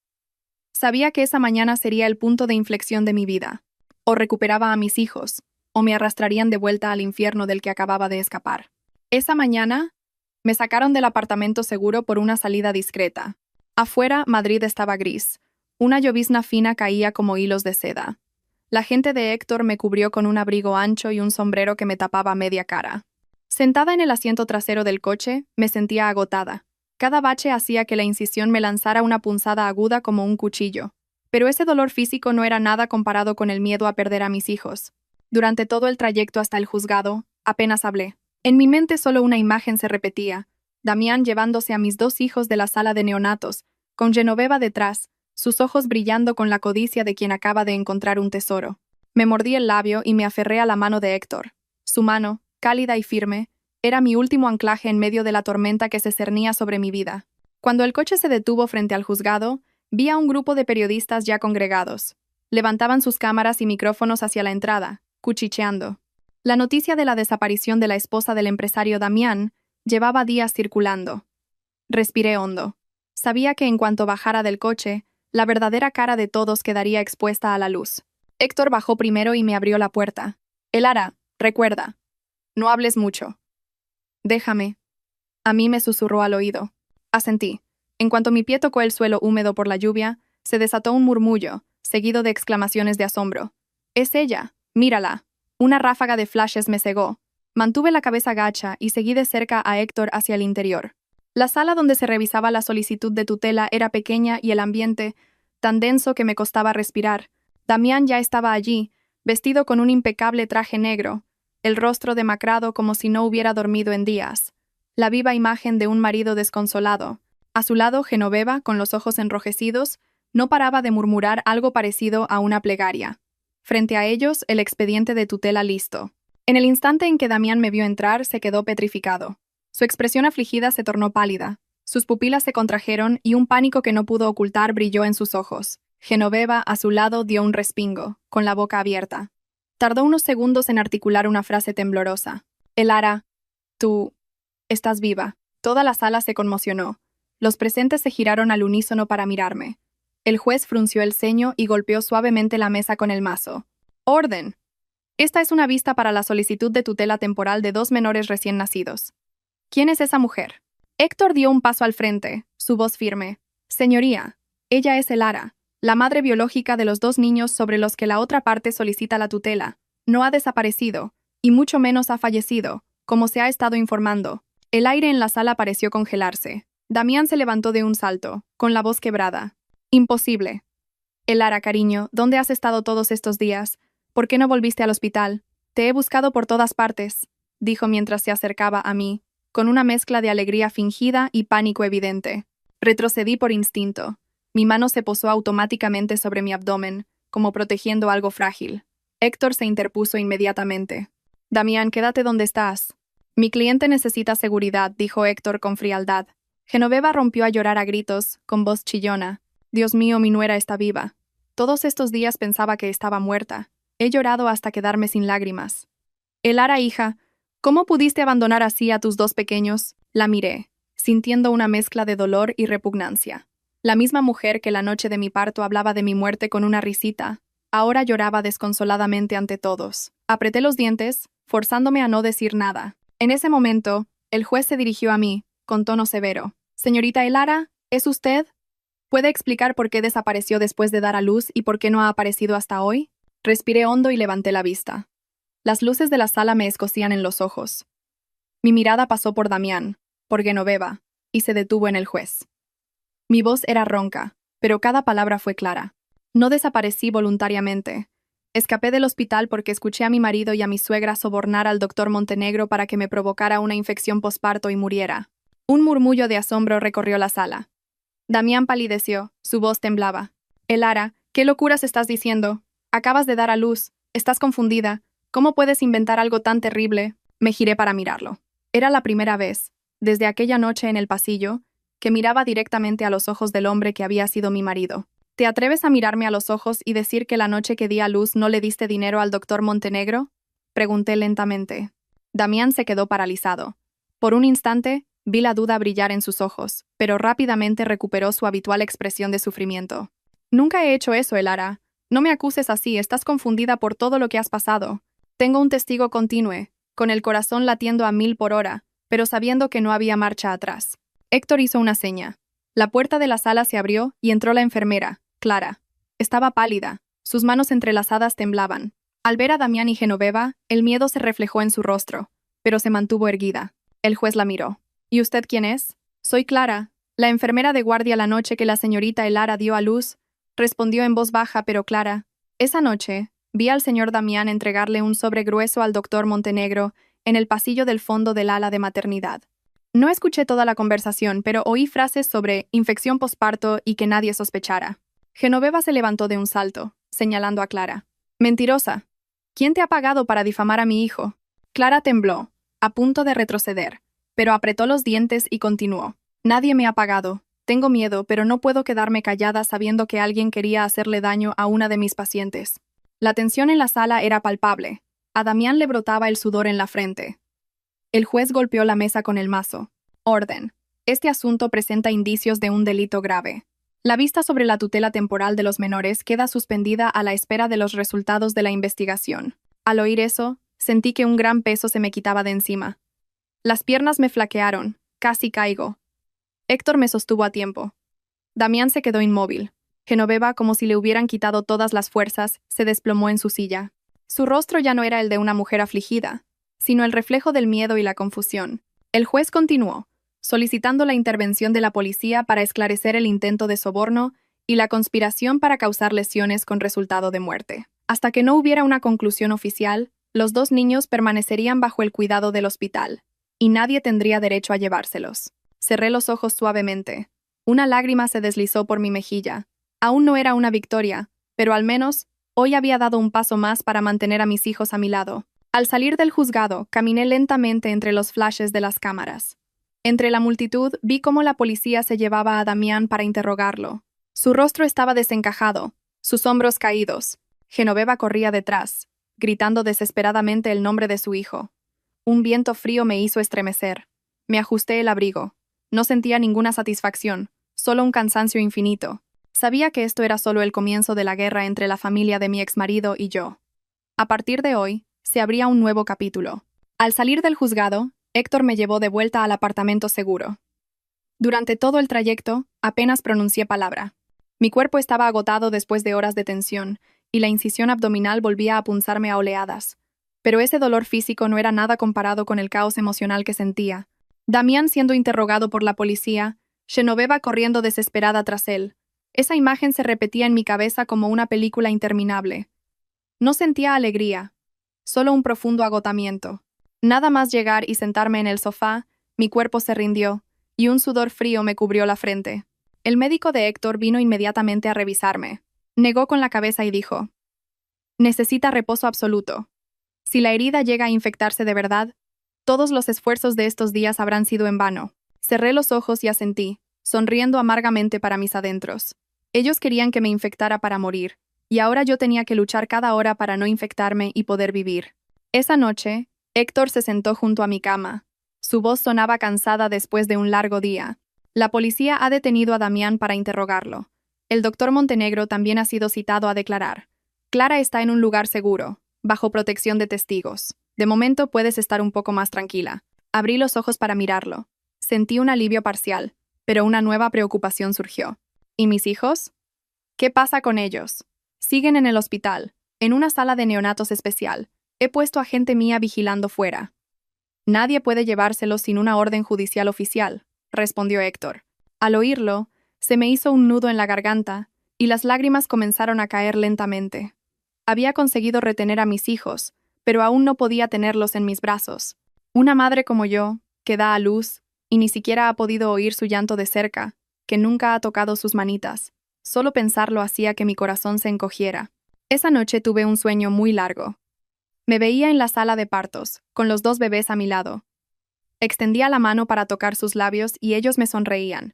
Sabía que esa mañana sería el punto de inflexión de mi vida. O recuperaba a mis hijos, o me arrastrarían de vuelta al infierno del que acababa de escapar. Esa mañana, me sacaron del apartamento seguro por una salida discreta. Afuera, Madrid estaba gris. Una llovizna fina caía como hilos de seda. La gente de Héctor me cubrió con un abrigo ancho y un sombrero que me tapaba media cara. Sentada en el asiento trasero del coche, me sentía agotada. Cada bache hacía que la incisión me lanzara una punzada aguda como un cuchillo. Pero ese dolor físico no era nada comparado con el miedo a perder a mis hijos. Durante todo el trayecto hasta el juzgado, apenas hablé. En mi mente solo una imagen se repetía. Damián llevándose a mis 2 hijos de la sala de neonatos, con Genoveva detrás, sus ojos brillando con la codicia de quien acaba de encontrar un tesoro. Me mordí el labio y me aferré a la mano de Héctor. Su mano, cálida y firme, era mi último anclaje en medio de la tormenta que se cernía sobre mi vida. Cuando el coche se detuvo frente al juzgado, vi a un grupo de periodistas ya congregados. Levantaban sus cámaras y micrófonos hacia la entrada, cuchicheando. La noticia de la desaparición de la esposa del empresario Damián llevaba días circulando. Respiré hondo. Sabía que en cuanto bajara del coche, la verdadera cara de todos quedaría expuesta a la luz. Héctor bajó primero y me abrió la puerta. Elara, recuerda. No hables mucho. Déjame. A mí me susurró al oído. Asentí. En cuanto mi pie tocó el suelo húmedo por la lluvia, se desató un murmullo, seguido de exclamaciones de asombro. «¡Es ella! ¡Mírala!». Una ráfaga de flashes me cegó. Mantuve la cabeza gacha y seguí de cerca a Héctor hacia el interior. La sala donde se revisaba la solicitud de tutela era pequeña y el ambiente, tan denso que me costaba respirar. Damián ya estaba allí, vestido con un impecable traje negro, el rostro demacrado como si no hubiera dormido en días. La viva imagen de un marido desconsolado. A su lado, Genoveva, con los ojos enrojecidos, no paraba de murmurar algo parecido a una plegaria. Frente a ellos, el expediente de tutela listo. En el instante en que Damián me vio entrar, se quedó petrificado. Su expresión afligida se tornó pálida. Sus pupilas se contrajeron y un pánico que no pudo ocultar brilló en sus ojos. Genoveva, a su lado, dio un respingo, con la boca abierta. Tardó unos segundos en articular una frase temblorosa. Elara, tú estás viva. Toda la sala se conmocionó. Los presentes se giraron al unísono para mirarme. El juez frunció el ceño y golpeó suavemente la mesa con el mazo. ¡Orden! Esta es una vista para la solicitud de tutela temporal de 2 menores recién nacidos. ¿Quién es esa mujer? Héctor dio un paso al frente, su voz firme. Señoría, ella es Elara, la madre biológica de los 2 niños sobre los que la otra parte solicita la tutela. No ha desaparecido, y mucho menos ha fallecido, como se ha estado informando. El aire en la sala pareció congelarse. Damián se levantó de un salto, con la voz quebrada. Imposible. Elara, cariño, ¿dónde has estado todos estos días? ¿Por qué no volviste al hospital? Te he buscado por todas partes, dijo mientras se acercaba a mí, con una mezcla de alegría fingida y pánico evidente. Retrocedí por instinto. Mi mano se posó automáticamente sobre mi abdomen, como protegiendo algo frágil. Héctor se interpuso inmediatamente. Damián, quédate donde estás. Mi cliente necesita seguridad, dijo Héctor con frialdad. Genoveva rompió a llorar a gritos, con voz chillona. Dios mío, mi nuera está viva. Todos estos días pensaba que estaba muerta. He llorado hasta quedarme sin lágrimas. Elara, hija, ¿cómo pudiste abandonar así a tus 2 pequeños? La miré, sintiendo una mezcla de dolor y repugnancia. La misma mujer que la noche de mi parto hablaba de mi muerte con una risita, ahora lloraba desconsoladamente ante todos. Apreté los dientes, forzándome a no decir nada. En ese momento, el juez se dirigió a mí, con tono severo. Señorita Elara, ¿es usted? ¿Puede explicar por qué desapareció después de dar a luz y por qué no ha aparecido hasta hoy? Respiré hondo y levanté la vista. Las luces de la sala me escocían en los ojos. Mi mirada pasó por Damián, por Genoveva, y se detuvo en el juez. Mi voz era ronca, pero cada palabra fue clara. No desaparecí voluntariamente. Escapé del hospital porque escuché a mi marido y a mi suegra sobornar al doctor Montenegro para que me provocara una infección posparto y muriera. Un murmullo de asombro recorrió la sala. Damián palideció, su voz temblaba. Elara, ¿qué locuras estás diciendo? Acabas de dar a luz, estás confundida. ¿Cómo puedes inventar algo tan terrible? Me giré para mirarlo. Era la primera vez, desde aquella noche en el pasillo, que miraba directamente a los ojos del hombre que había sido mi marido. ¿Te atreves a mirarme a los ojos y decir que la noche que di a luz no le diste dinero al doctor Montenegro? Pregunté lentamente. Damián se quedó paralizado. Por un instante, vi la duda brillar en sus ojos, pero rápidamente recuperó su habitual expresión de sufrimiento. Nunca he hecho eso, Elara. No me acuses así, estás confundida por todo lo que has pasado. Tengo un testigo continuo, con el corazón latiendo a 1000 por hora, pero sabiendo que no había marcha atrás. Héctor hizo una seña. La puerta de la sala se abrió y entró la enfermera, Clara. Estaba pálida, sus manos entrelazadas temblaban. Al ver a Damián y Genoveva, el miedo se reflejó en su rostro, pero se mantuvo erguida. El juez la miró. ¿Y usted quién es? Soy Clara, la enfermera de guardia la noche que la señorita Elara dio a luz, respondió en voz baja pero clara. Esa noche, vi al señor Damián entregarle un sobre grueso al doctor Montenegro en el pasillo del fondo del ala de maternidad. No escuché toda la conversación, pero oí frases sobre infección posparto y que nadie sospechara. Genoveva se levantó de un salto, señalando a Clara. Mentirosa. ¿Quién te ha pagado para difamar a mi hijo? Clara tembló, a punto de retroceder, pero apretó los dientes y continuó. Nadie me ha pagado. Tengo miedo, pero no puedo quedarme callada sabiendo que alguien quería hacerle daño a una de mis pacientes. La tensión en la sala era palpable. A Damián le brotaba el sudor en la frente. El juez golpeó la mesa con el mazo. Orden. Este asunto presenta indicios de un delito grave. La vista sobre la tutela temporal de los menores queda suspendida a la espera de los resultados de la investigación. Al oír eso, sentí que un gran peso se me quitaba de encima. Las piernas me flaquearon, casi caigo. Héctor me sostuvo a tiempo. Damián se quedó inmóvil. Genoveva, como si le hubieran quitado todas las fuerzas, se desplomó en su silla. Su rostro ya no era el de una mujer afligida, sino el reflejo del miedo y la confusión. El juez continuó, solicitando la intervención de la policía para esclarecer el intento de soborno y la conspiración para causar lesiones con resultado de muerte. Hasta que no hubiera una conclusión oficial, los 2 niños permanecerían bajo el cuidado del hospital, y nadie tendría derecho a llevárselos. Cerré los ojos suavemente. Una lágrima se deslizó por mi mejilla. Aún no era una victoria, pero al menos hoy había dado un paso más para mantener a mis hijos a mi lado. Al salir del juzgado, caminé lentamente entre los flashes de las cámaras. Entre la multitud vi cómo la policía se llevaba a Damián para interrogarlo. Su rostro estaba desencajado, sus hombros caídos. Genoveva corría detrás, gritando desesperadamente el nombre de su hijo. Un viento frío me hizo estremecer. Me ajusté el abrigo. No sentía ninguna satisfacción, solo un cansancio infinito. Sabía que esto era solo el comienzo de la guerra entre la familia de mi exmarido y yo. A partir de hoy, se abría un nuevo capítulo. Al salir del juzgado, Héctor me llevó de vuelta al apartamento seguro. Durante todo el trayecto, apenas pronuncié palabra. Mi cuerpo estaba agotado después de horas de tensión, y la incisión abdominal volvía a punzarme a oleadas. Pero ese dolor físico no era nada comparado con el caos emocional que sentía. Damián siendo interrogado por la policía, Genoveva corriendo desesperada tras él. Esa imagen se repetía en mi cabeza como una película interminable. No sentía alegría, solo un profundo agotamiento. Nada más llegar y sentarme en el sofá, mi cuerpo se rindió, y un sudor frío me cubrió la frente. El médico de Héctor vino inmediatamente a revisarme. Negó con la cabeza y dijo: necesita reposo absoluto. Si la herida llega a infectarse de verdad, todos los esfuerzos de estos días habrán sido en vano. Cerré los ojos y asentí, sonriendo amargamente para mis adentros. Ellos querían que me infectara para morir, y ahora yo tenía que luchar cada hora para no infectarme y poder vivir. Esa noche, Héctor se sentó junto a mi cama. Su voz sonaba cansada después de un largo día. La policía ha detenido a Damián para interrogarlo. El doctor Montenegro también ha sido citado a declarar. Clara está en un lugar seguro, bajo protección de testigos. De momento puedes estar un poco más tranquila. Abrí los ojos para mirarlo. Sentí un alivio parcial, pero una nueva preocupación surgió. ¿Y mis hijos? ¿Qué pasa con ellos? Siguen en el hospital, en una sala de neonatos especial. He puesto a gente mía vigilando fuera. Nadie puede llevárselos sin una orden judicial oficial, respondió Héctor. Al oírlo, se me hizo un nudo en la garganta, y las lágrimas comenzaron a caer lentamente. Había conseguido retener a mis hijos, pero aún no podía tenerlos en mis brazos. Una madre como yo, que da a luz, y ni siquiera ha podido oír su llanto de cerca, que nunca ha tocado sus manitas. Solo pensarlo hacía que mi corazón se encogiera. Esa noche tuve un sueño muy largo. Me veía en la sala de partos, con los 2 bebés a mi lado. Extendía la mano para tocar sus labios y ellos me sonreían.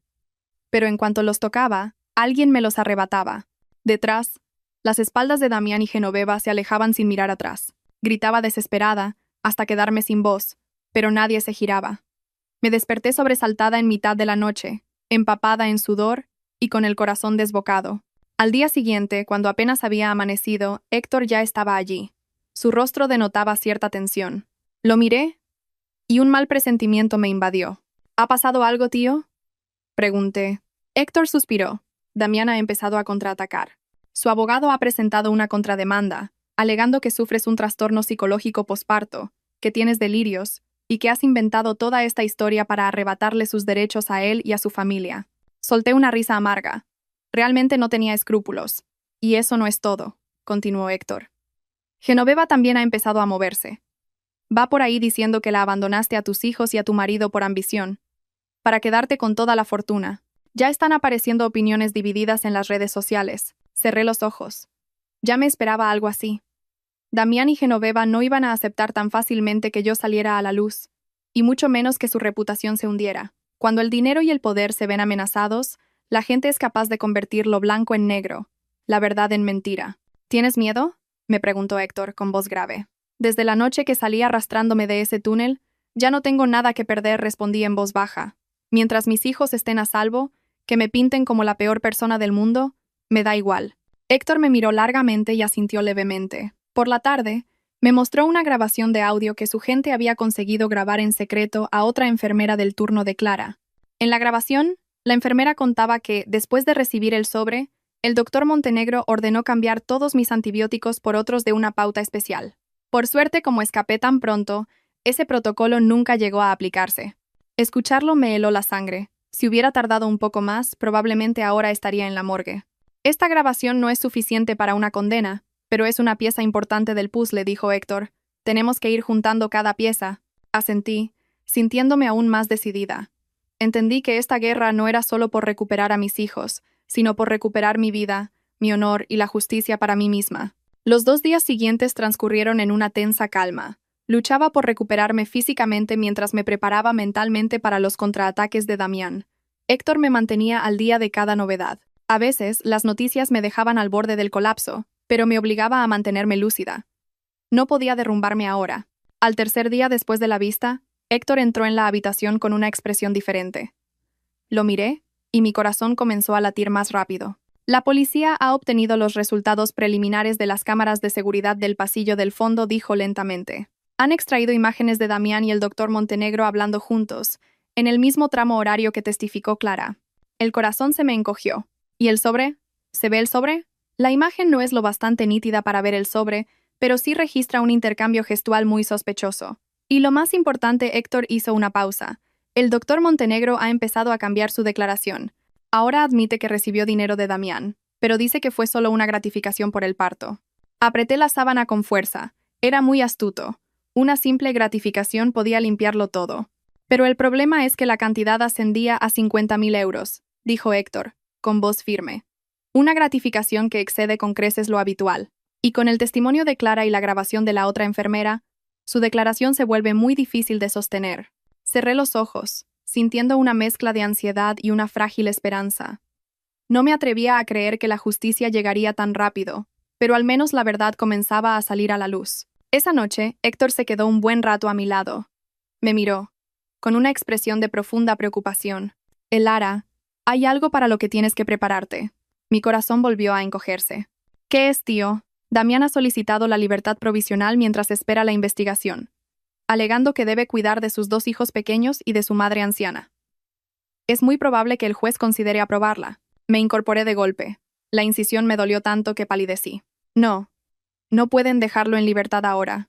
Pero en cuanto los tocaba, alguien me los arrebataba. Detrás, las espaldas de Damián y Genoveva se alejaban sin mirar atrás. Gritaba desesperada, hasta quedarme sin voz, pero nadie se giraba. Me desperté sobresaltada en mitad de la noche, empapada en sudor y con el corazón desbocado. Al día siguiente, cuando apenas había amanecido, Héctor ya estaba allí. Su rostro denotaba cierta tensión. Lo miré, y un mal presentimiento me invadió. ¿Ha pasado algo, tío?, pregunté. Héctor suspiró. Damián ha empezado a contraatacar. Su abogado ha presentado una contrademanda, alegando que sufres un trastorno psicológico posparto, que tienes delirios, y que has inventado toda esta historia para arrebatarle sus derechos a él y a su familia. Solté una risa amarga. Realmente no tenía escrúpulos. Y eso no es todo, continuó Héctor. Genoveva también ha empezado a moverse. Va por ahí diciendo que la abandonaste a tus hijos y a tu marido por ambición, para quedarte con toda la fortuna. Ya están apareciendo opiniones divididas en las redes sociales. Cerré los ojos. Ya me esperaba algo así. Damián y Genoveva no iban a aceptar tan fácilmente que yo saliera a la luz, y mucho menos que su reputación se hundiera. Cuando el dinero y el poder se ven amenazados, la gente es capaz de convertir lo blanco en negro, la verdad en mentira. ¿Tienes miedo?, me preguntó Héctor con voz grave. Desde la noche que salí arrastrándome de ese túnel, ya no tengo nada que perder, respondí en voz baja. Mientras mis hijos estén a salvo, que me pinten como la peor persona del mundo, me da igual. Héctor me miró largamente y asintió levemente. Por la tarde, me mostró una grabación de audio que su gente había conseguido grabar en secreto a otra enfermera del turno de Clara. En la grabación, la enfermera contaba que, después de recibir el sobre, el doctor Montenegro ordenó cambiar todos mis antibióticos por otros de una pauta especial. Por suerte, como escapé tan pronto, ese protocolo nunca llegó a aplicarse. Escucharlo me heló la sangre. Si hubiera tardado un poco más, probablemente ahora estaría en la morgue. Esta grabación no es suficiente para una condena, pero es una pieza importante del puzzle, dijo Héctor. Tenemos que ir juntando cada pieza. Asentí, sintiéndome aún más decidida. Entendí que esta guerra no era solo por recuperar a mis hijos, sino por recuperar mi vida, mi honor y la justicia para mí misma. Los 2 días siguientes transcurrieron en una tensa calma. Luchaba por recuperarme físicamente mientras me preparaba mentalmente para los contraataques de Damián. Héctor me mantenía al día de cada novedad. A veces, las noticias me dejaban al borde del colapso, pero me obligaba a mantenerme lúcida. No podía derrumbarme ahora. Al tercer día después de la vista, Héctor entró en la habitación con una expresión diferente. Lo miré, y mi corazón comenzó a latir más rápido. La policía ha obtenido los resultados preliminares de las cámaras de seguridad del pasillo del fondo, dijo lentamente. Han extraído imágenes de Damián y el doctor Montenegro hablando juntos, en el mismo tramo horario que testificó Clara. El corazón se me encogió. ¿Y el sobre? ¿Se ve el sobre? La imagen no es lo bastante nítida para ver el sobre, pero sí registra un intercambio gestual muy sospechoso. Y lo más importante, Héctor hizo una pausa. El doctor Montenegro ha empezado a cambiar su declaración. Ahora admite que recibió dinero de Damián, pero dice que fue solo una gratificación por el parto. Apreté la sábana con fuerza. Era muy astuto. Una simple gratificación podía limpiarlo todo. Pero el problema es que la cantidad ascendía a 50.000 euros, dijo Héctor, con voz firme. Una gratificación que excede con creces lo habitual. Y con el testimonio de Clara y la grabación de la otra enfermera, su declaración se vuelve muy difícil de sostener. Cerré los ojos, sintiendo una mezcla de ansiedad y una frágil esperanza. No me atrevía a creer que la justicia llegaría tan rápido, pero al menos la verdad comenzaba a salir a la luz. Esa noche, Héctor se quedó un buen rato a mi lado. Me miró, con una expresión de profunda preocupación. Elara, hay algo para lo que tienes que prepararte. Mi corazón volvió a encogerse. ¿Qué es, tío? Damián ha solicitado la libertad provisional mientras espera la investigación, alegando que debe cuidar de sus 2 hijos pequeños y de su madre anciana. Es muy probable que el juez considere aprobarla. Me incorporé de golpe. La incisión me dolió tanto que palidecí. No pueden dejarlo en libertad ahora.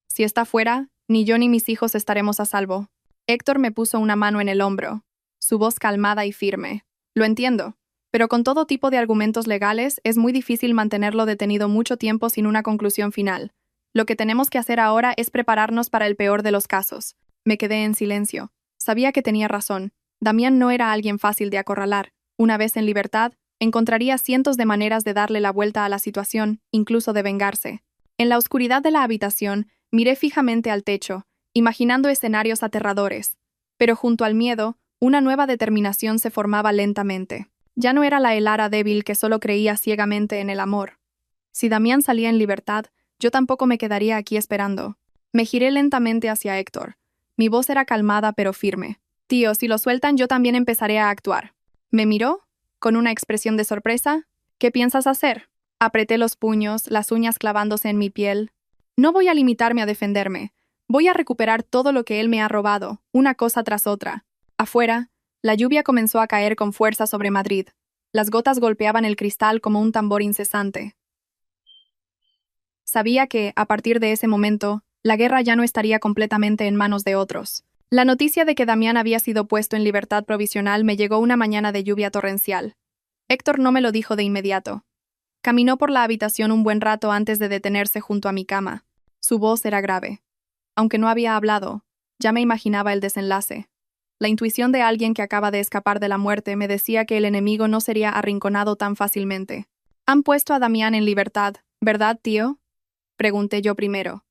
Si está fuera, ni yo ni mis hijos estaremos a salvo. Héctor me puso una mano en el hombro, su voz calmada y firme. Lo entiendo, pero con todo tipo de argumentos legales es muy difícil mantenerlo detenido mucho tiempo sin una conclusión final. Lo que tenemos que hacer ahora es prepararnos para el peor de los casos. Me quedé en silencio. Sabía que tenía razón. Damián no era alguien fácil de acorralar. Una vez en libertad, encontraría cientos de maneras de darle la vuelta a la situación, incluso de vengarse. En la oscuridad de la habitación, miré fijamente al techo, imaginando escenarios aterradores. Pero junto al miedo, una nueva determinación se formaba lentamente. Ya no era la Elara débil que solo creía ciegamente en el amor. Si Damián salía en libertad, yo tampoco me quedaría aquí esperando. Me giré lentamente hacia Héctor. Mi voz era calmada pero firme. Tío, si lo sueltan yo también empezaré a actuar. Me miró, con una expresión de sorpresa. ¿Qué piensas hacer? Apreté los puños, las uñas clavándose en mi piel. No voy a limitarme a defenderme. Voy a recuperar todo lo que él me ha robado, una cosa tras otra. Afuera, la lluvia comenzó a caer con fuerza sobre Madrid. Las gotas golpeaban el cristal como un tambor incesante. Sabía que, a partir de ese momento, la guerra ya no estaría completamente en manos de otros. La noticia de que Damián había sido puesto en libertad provisional me llegó una mañana de lluvia torrencial. Héctor no me lo dijo de inmediato. Caminó por la habitación un buen rato antes de detenerse junto a mi cama. Su voz era grave. Aunque no había hablado, ya me imaginaba el desenlace. La intuición de alguien que acaba de escapar de la muerte me decía que el enemigo no sería arrinconado tan fácilmente. Han puesto a Damián en libertad, ¿verdad, tío? Pregunté yo primero,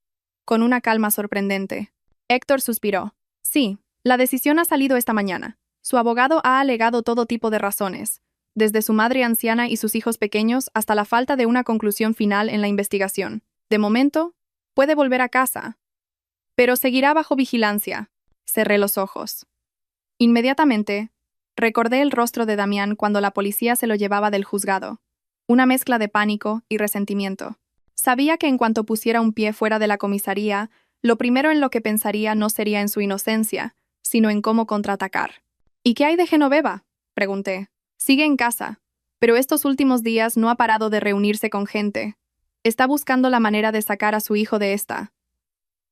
con una calma sorprendente. Héctor suspiró. Sí, la decisión ha salido esta mañana. Su abogado ha alegado todo tipo de razones, desde su madre anciana y sus hijos pequeños hasta la falta de una conclusión final en la investigación. De momento, puede volver a casa, pero seguirá bajo vigilancia. Cerré los ojos. Inmediatamente, recordé el rostro de Damián cuando la policía se lo llevaba del juzgado. Una mezcla de pánico y resentimiento. Sabía que en cuanto pusiera un pie fuera de la comisaría, lo primero en lo que pensaría no sería en su inocencia, sino en cómo contraatacar. ¿Y qué hay de Genoveva?, pregunté. Sigue en casa, pero estos últimos días no ha parado de reunirse con gente. Está buscando la manera de sacar a su hijo de esta.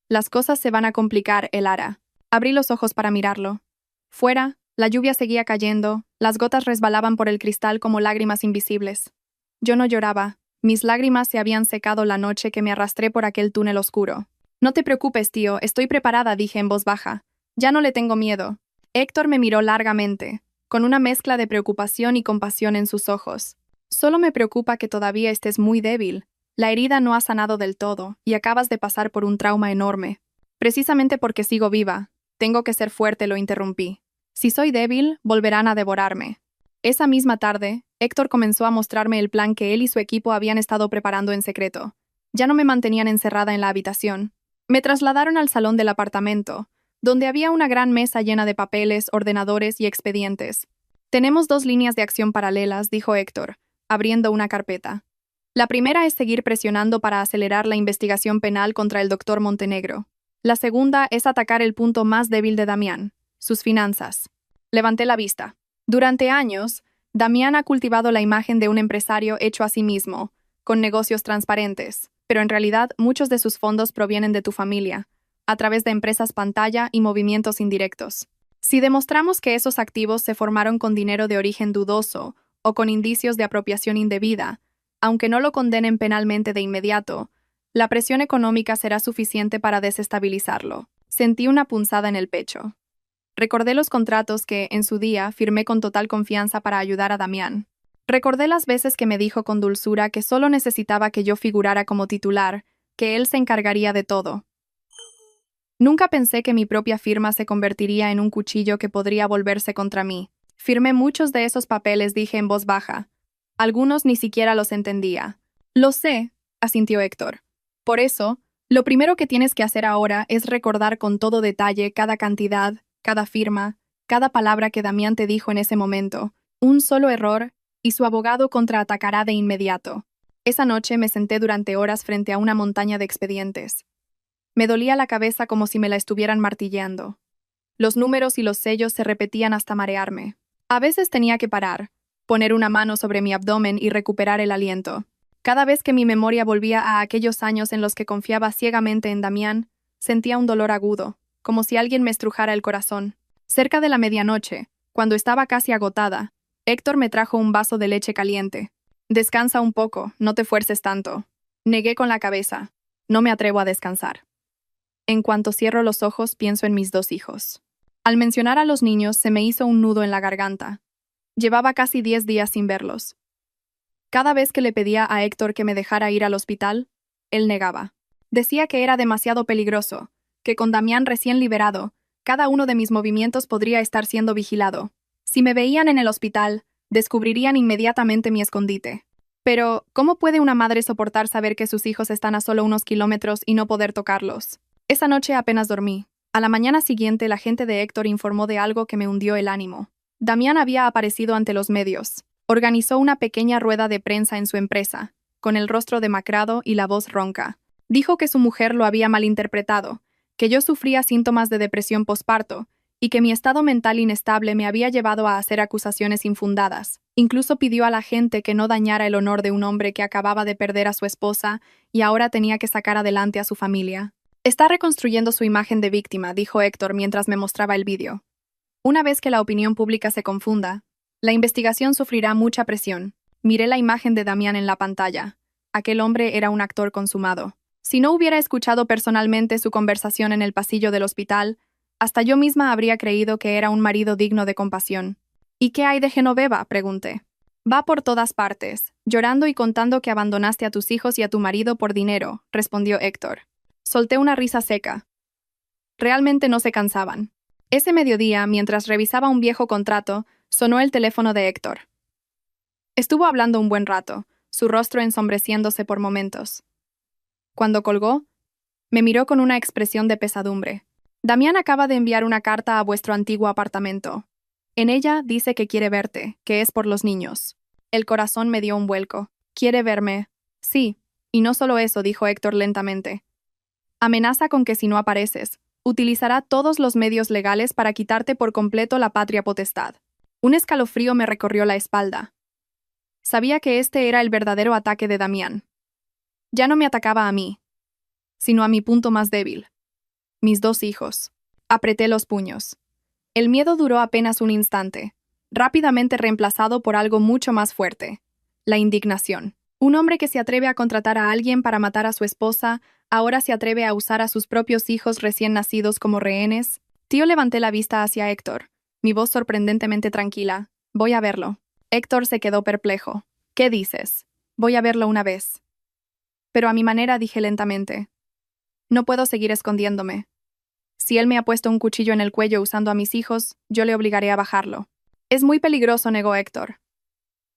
Las cosas se van a complicar, Elara. Abrí los ojos para mirarlo. Fuera, la lluvia seguía cayendo, las gotas resbalaban por el cristal como lágrimas invisibles. Yo no lloraba. Mis lágrimas se habían secado la noche que me arrastré por aquel túnel oscuro. No te preocupes, tío, estoy preparada, dije en voz baja. Ya no le tengo miedo. Héctor me miró largamente, con una mezcla de preocupación y compasión en sus ojos. Solo me preocupa que todavía estés muy débil. La herida no ha sanado del todo, y acabas de pasar por un trauma enorme. Precisamente porque sigo viva, tengo que ser fuerte, lo interrumpí. Si soy débil, volverán a devorarme. Esa misma tarde, Héctor comenzó a mostrarme el plan que él y su equipo habían estado preparando en secreto. Ya no me mantenían encerrada en la habitación. Me trasladaron al salón del apartamento, donde había una gran mesa llena de papeles, ordenadores y expedientes. Tenemos 2 líneas de acción paralelas, dijo Héctor, abriendo una carpeta. La primera es seguir presionando para acelerar la investigación penal contra el doctor Montenegro. La segunda es atacar el punto más débil de Damián, sus finanzas. Levanté la vista. Durante años, Damián ha cultivado la imagen de un empresario hecho a sí mismo, con negocios transparentes, pero en realidad muchos de sus fondos provienen de tu familia, a través de empresas pantalla y movimientos indirectos. Si demostramos que esos activos se formaron con dinero de origen dudoso o con indicios de apropiación indebida, aunque no lo condenen penalmente de inmediato, la presión económica será suficiente para desestabilizarlo. Sentí una punzada en el pecho. Recordé los contratos que, en su día, firmé con total confianza para ayudar a Damián. Recordé las veces que me dijo con dulzura que solo necesitaba que yo figurara como titular, que él se encargaría de todo. Nunca pensé que mi propia firma se convertiría en un cuchillo que podría volverse contra mí. Firmé muchos de esos papeles, dije en voz baja. Algunos ni siquiera los entendía. Lo sé, asintió Héctor. Por eso, lo primero que tienes que hacer ahora es recordar con todo detalle cada cantidad, cada firma, cada palabra que Damián te dijo en ese momento. Un solo error, y su abogado contraatacará de inmediato. Esa noche me senté durante horas frente a una montaña de expedientes. Me dolía la cabeza como si me la estuvieran martilleando. Los números y los sellos se repetían hasta marearme. A veces tenía que parar, poner una mano sobre mi abdomen y recuperar el aliento. Cada vez que mi memoria volvía a aquellos años en los que confiaba ciegamente en Damián, sentía un dolor agudo, como si alguien me estrujara el corazón. Cerca de la medianoche, cuando estaba casi agotada, Héctor me trajo un vaso de leche caliente. Descansa un poco, no te fuerces tanto. Negué con la cabeza. No me atrevo a descansar. En cuanto cierro los ojos, pienso en mis 2 hijos. Al mencionar a los niños, se me hizo un nudo en la garganta. Llevaba casi 10 días sin verlos. Cada vez que le pedía a Héctor que me dejara ir al hospital, él negaba. Decía que era demasiado peligroso, que con Damián recién liberado, cada uno de mis movimientos podría estar siendo vigilado. Si me veían en el hospital, descubrirían inmediatamente mi escondite. Pero, ¿cómo puede una madre soportar saber que sus hijos están a solo unos kilómetros y no poder tocarlos? Esa noche apenas dormí. A la mañana siguiente, la gente de Héctor informó de algo que me hundió el ánimo. Damián había aparecido ante los medios. Organizó una pequeña rueda de prensa en su empresa, con el rostro demacrado y la voz ronca. Dijo que su mujer lo había malinterpretado, que yo sufría síntomas de depresión posparto y que mi estado mental inestable me había llevado a hacer acusaciones infundadas. Incluso pidió a la gente que no dañara el honor de un hombre que acababa de perder a su esposa y ahora tenía que sacar adelante a su familia. Está reconstruyendo su imagen de víctima, dijo Héctor mientras me mostraba el vídeo. Una vez que la opinión pública se confunda, la investigación sufrirá mucha presión. Miré la imagen de Damián en la pantalla. Aquel hombre era un actor consumado. Si no hubiera escuchado personalmente su conversación en el pasillo del hospital, hasta yo misma habría creído que era un marido digno de compasión. ¿Y qué hay de Genoveva?, pregunté. Va por todas partes, llorando y contando que abandonaste a tus hijos y a tu marido por dinero, respondió Héctor. Solté una risa seca. Realmente no se cansaban. Ese mediodía, mientras revisaba un viejo contrato, sonó el teléfono de Héctor. Estuvo hablando un buen rato, su rostro ensombreciéndose por momentos. Cuando colgó, me miró con una expresión de pesadumbre. Damián acaba de enviar una carta a vuestro antiguo apartamento. En ella dice que quiere verte, que es por los niños. El corazón me dio un vuelco. ¿Quiere verme? Sí, y no solo eso, dijo Héctor lentamente. Amenaza con que si no apareces, utilizará todos los medios legales para quitarte por completo la patria potestad. Un escalofrío me recorrió la espalda. Sabía que este era el verdadero ataque de Damián. Ya no me atacaba a mí, sino a mi punto más débil. Mis 2 hijos. Apreté los puños. El miedo duró apenas un instante, rápidamente reemplazado por algo mucho más fuerte: la indignación. Un hombre que se atreve a contratar a alguien para matar a su esposa, ahora se atreve a usar a sus propios hijos recién nacidos como rehenes. Levanté la vista hacia Héctor, mi voz sorprendentemente tranquila. Voy a verlo. Héctor se quedó perplejo. ¿Qué dices? Voy a verlo una vez. Pero a mi manera, dije lentamente. No puedo seguir escondiéndome. Si él me ha puesto un cuchillo en el cuello usando a mis hijos, yo le obligaré a bajarlo. Es muy peligroso, negó Héctor.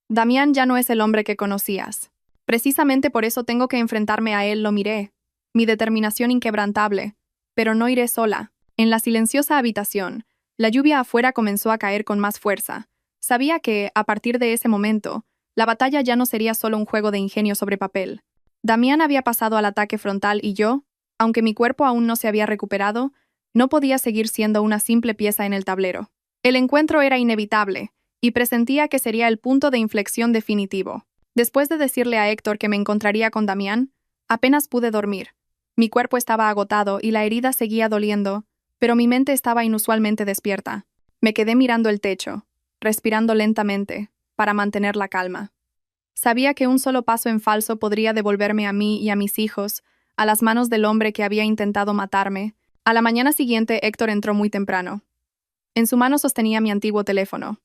Damián ya no es el hombre que conocías. Precisamente por eso tengo que enfrentarme a él, lo miré. Mi determinación inquebrantable. Pero no iré sola. En la silenciosa habitación, la lluvia afuera comenzó a caer con más fuerza. Sabía que, a partir de ese momento, la batalla ya no sería solo un juego de ingenio sobre papel. Damián había pasado al ataque frontal y yo, aunque mi cuerpo aún no se había recuperado, no podía seguir siendo una simple pieza en el tablero. El encuentro era inevitable, y presentía que sería el punto de inflexión definitivo. Después de decirle a Héctor que me encontraría con Damián, apenas pude dormir. Mi cuerpo estaba agotado y la herida seguía doliendo, pero mi mente estaba inusualmente despierta. Me quedé mirando el techo, respirando lentamente, para mantener la calma. Sabía que un solo paso en falso podría devolverme a mí y a mis hijos a las manos del hombre que había intentado matarme. A la mañana siguiente, Héctor entró muy temprano. En su mano sostenía mi antiguo teléfono.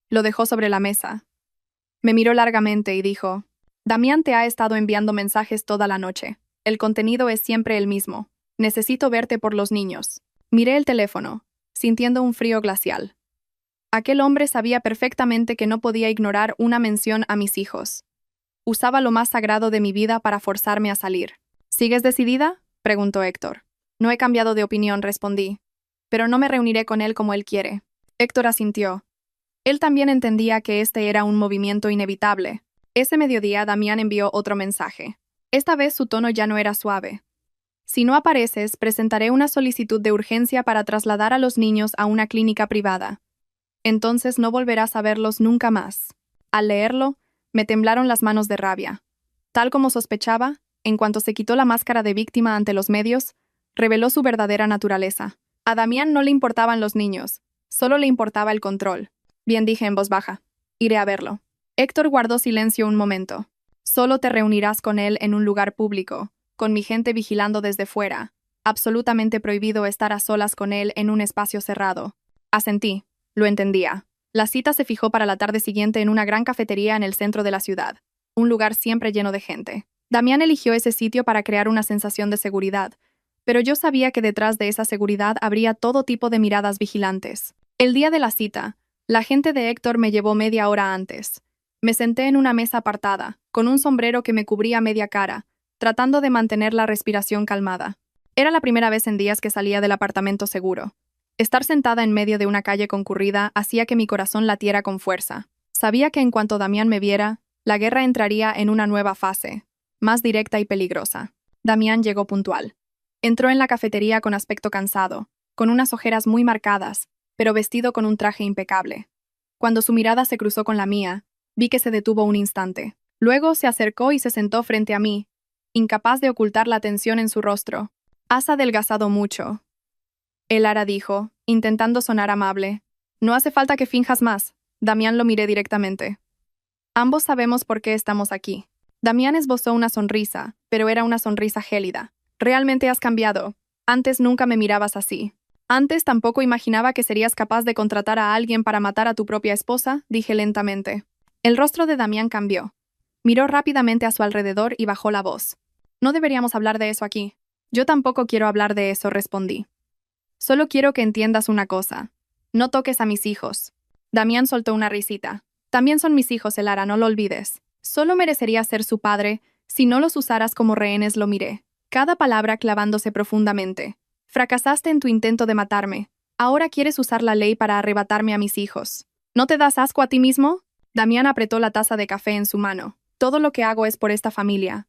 Lo dejó sobre la mesa. Me miró largamente y dijo: Damián te ha estado enviando mensajes toda la noche. El contenido es siempre el mismo. Necesito verte por los niños. Miré el teléfono, sintiendo un frío glacial. Aquel hombre sabía perfectamente que no podía ignorar una mención a mis hijos. Usaba lo más sagrado de mi vida para forzarme a salir. ¿Sigues decidida?, preguntó Héctor. No he cambiado de opinión, respondí. Pero no me reuniré con él como él quiere. Héctor asintió. Él también entendía que este era un movimiento inevitable. Ese mediodía Damián envió otro mensaje. Esta vez su tono ya no era suave. Si no apareces, presentaré una solicitud de urgencia para trasladar a los niños a una clínica privada. Entonces no volverás a verlos nunca más. Al leerlo, me temblaron las manos de rabia. Tal como sospechaba, en cuanto se quitó la máscara de víctima ante los medios, reveló su verdadera naturaleza. A Damián no le importaban los niños, solo le importaba el control. Bien, dije en voz baja. Iré a verlo. Héctor guardó silencio un momento. Solo te reunirás con él en un lugar público, con mi gente vigilando desde fuera. Absolutamente prohibido estar a solas con él en un espacio cerrado. Asentí. Lo entendía. La cita se fijó para la tarde siguiente en una gran cafetería en el centro de la ciudad, un lugar siempre lleno de gente. Damián eligió ese sitio para crear una sensación de seguridad, pero yo sabía que detrás de esa seguridad habría todo tipo de miradas vigilantes. El día de la cita, la gente de Héctor me llevó media hora antes. Me senté en una mesa apartada, con un sombrero que me cubría media cara, tratando de mantener la respiración calmada. Era la primera vez en días que salía del apartamento seguro. Estar sentada en medio de una calle concurrida hacía que mi corazón latiera con fuerza. Sabía que en cuanto Damián me viera, la guerra entraría en una nueva fase, más directa y peligrosa. Damián llegó puntual. Entró en la cafetería con aspecto cansado, con unas ojeras muy marcadas, pero vestido con un traje impecable. Cuando su mirada se cruzó con la mía, vi que se detuvo un instante. Luego se acercó y se sentó frente a mí, incapaz de ocultar la tensión en su rostro. Has adelgazado mucho. Elara dijo, intentando sonar amable. No hace falta que finjas más. Damián lo miré directamente. Ambos sabemos por qué estamos aquí. Damián esbozó una sonrisa, pero era una sonrisa gélida. Realmente has cambiado. Antes nunca me mirabas así. Antes tampoco imaginaba que serías capaz de contratar a alguien para matar a tu propia esposa, dije lentamente. El rostro de Damián cambió. Miró rápidamente a su alrededor y bajó la voz. No deberíamos hablar de eso aquí. Yo tampoco quiero hablar de eso, respondí. Solo quiero que entiendas una cosa. No toques a mis hijos. Damián soltó una risita. También son mis hijos, Elara, no lo olvides. Solo merecería ser su padre si no los usaras como rehenes, lo miré. Cada palabra clavándose profundamente. Fracasaste en tu intento de matarme. Ahora quieres usar la ley para arrebatarme a mis hijos. ¿No te das asco a ti mismo? Damián apretó la taza de café en su mano. Todo lo que hago es por esta familia.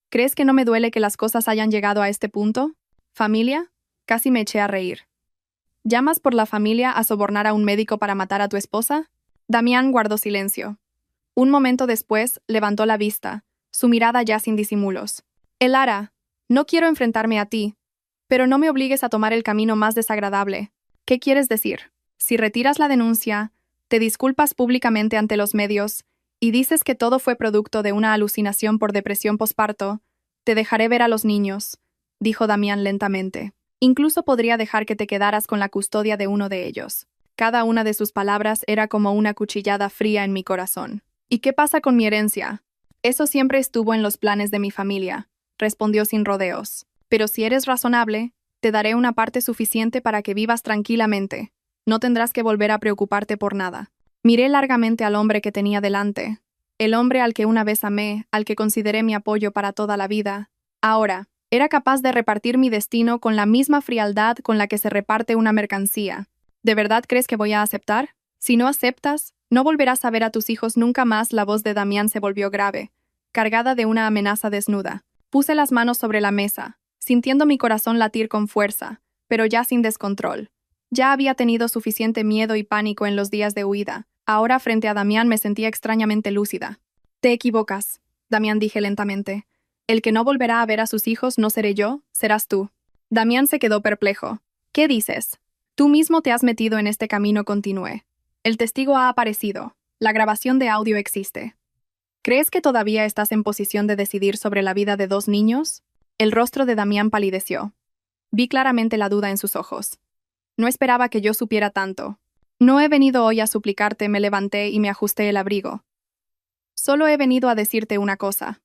¿Crees que no me duele que las cosas hayan llegado a este punto? ¿Familia? Casi me eché a reír. ¿Llamas por la familia a sobornar a un médico para matar a tu esposa? Damián guardó silencio. Un momento después, levantó la vista, su mirada ya sin disimulos. Elara, no quiero enfrentarme a ti, pero no me obligues a tomar el camino más desagradable. ¿Qué quieres decir? Si retiras la denuncia, te disculpas públicamente ante los medios y dices que todo fue producto de una alucinación por depresión posparto, te dejaré ver a los niños, dijo Damián lentamente. Incluso podría dejar que te quedaras con la custodia de uno de ellos. Cada una de sus palabras era como una cuchillada fría en mi corazón. ¿Y qué pasa con mi herencia? Eso siempre estuvo en los planes de mi familia, respondió sin rodeos. Pero si eres razonable, Te daré una parte suficiente para que vivas tranquilamente. No tendrás que volver a preocuparte por nada. Miré largamente al hombre que tenía delante. El hombre al que una vez amé, al que consideré mi apoyo para toda la vida. Ahora, era capaz de repartir mi destino con la misma frialdad con la que se reparte una mercancía. ¿De verdad crees que voy a aceptar? Si no aceptas, no volverás a ver a tus hijos nunca más. La voz de Damián se volvió grave, cargada de una amenaza desnuda. Puse las manos sobre la mesa, sintiendo mi corazón latir con fuerza, pero ya sin descontrol. Ya había tenido suficiente miedo y pánico en los días de huida. Ahora, frente a Damián, me sentía extrañamente lúcida. Te equivocas, Damián, dije lentamente. El que no volverá a ver a sus hijos no seré yo, serás tú. Damián se quedó perplejo. ¿Qué dices? Tú mismo te has metido en este camino, continué. El testigo ha aparecido. La grabación de audio existe. ¿Crees que todavía estás en posición de decidir sobre la vida de dos niños? El rostro de Damián palideció. Vi claramente la duda en sus ojos. No esperaba que yo supiera tanto. No he venido hoy a suplicarte, me levanté y me ajusté el abrigo. Solo he venido a decirte una cosa.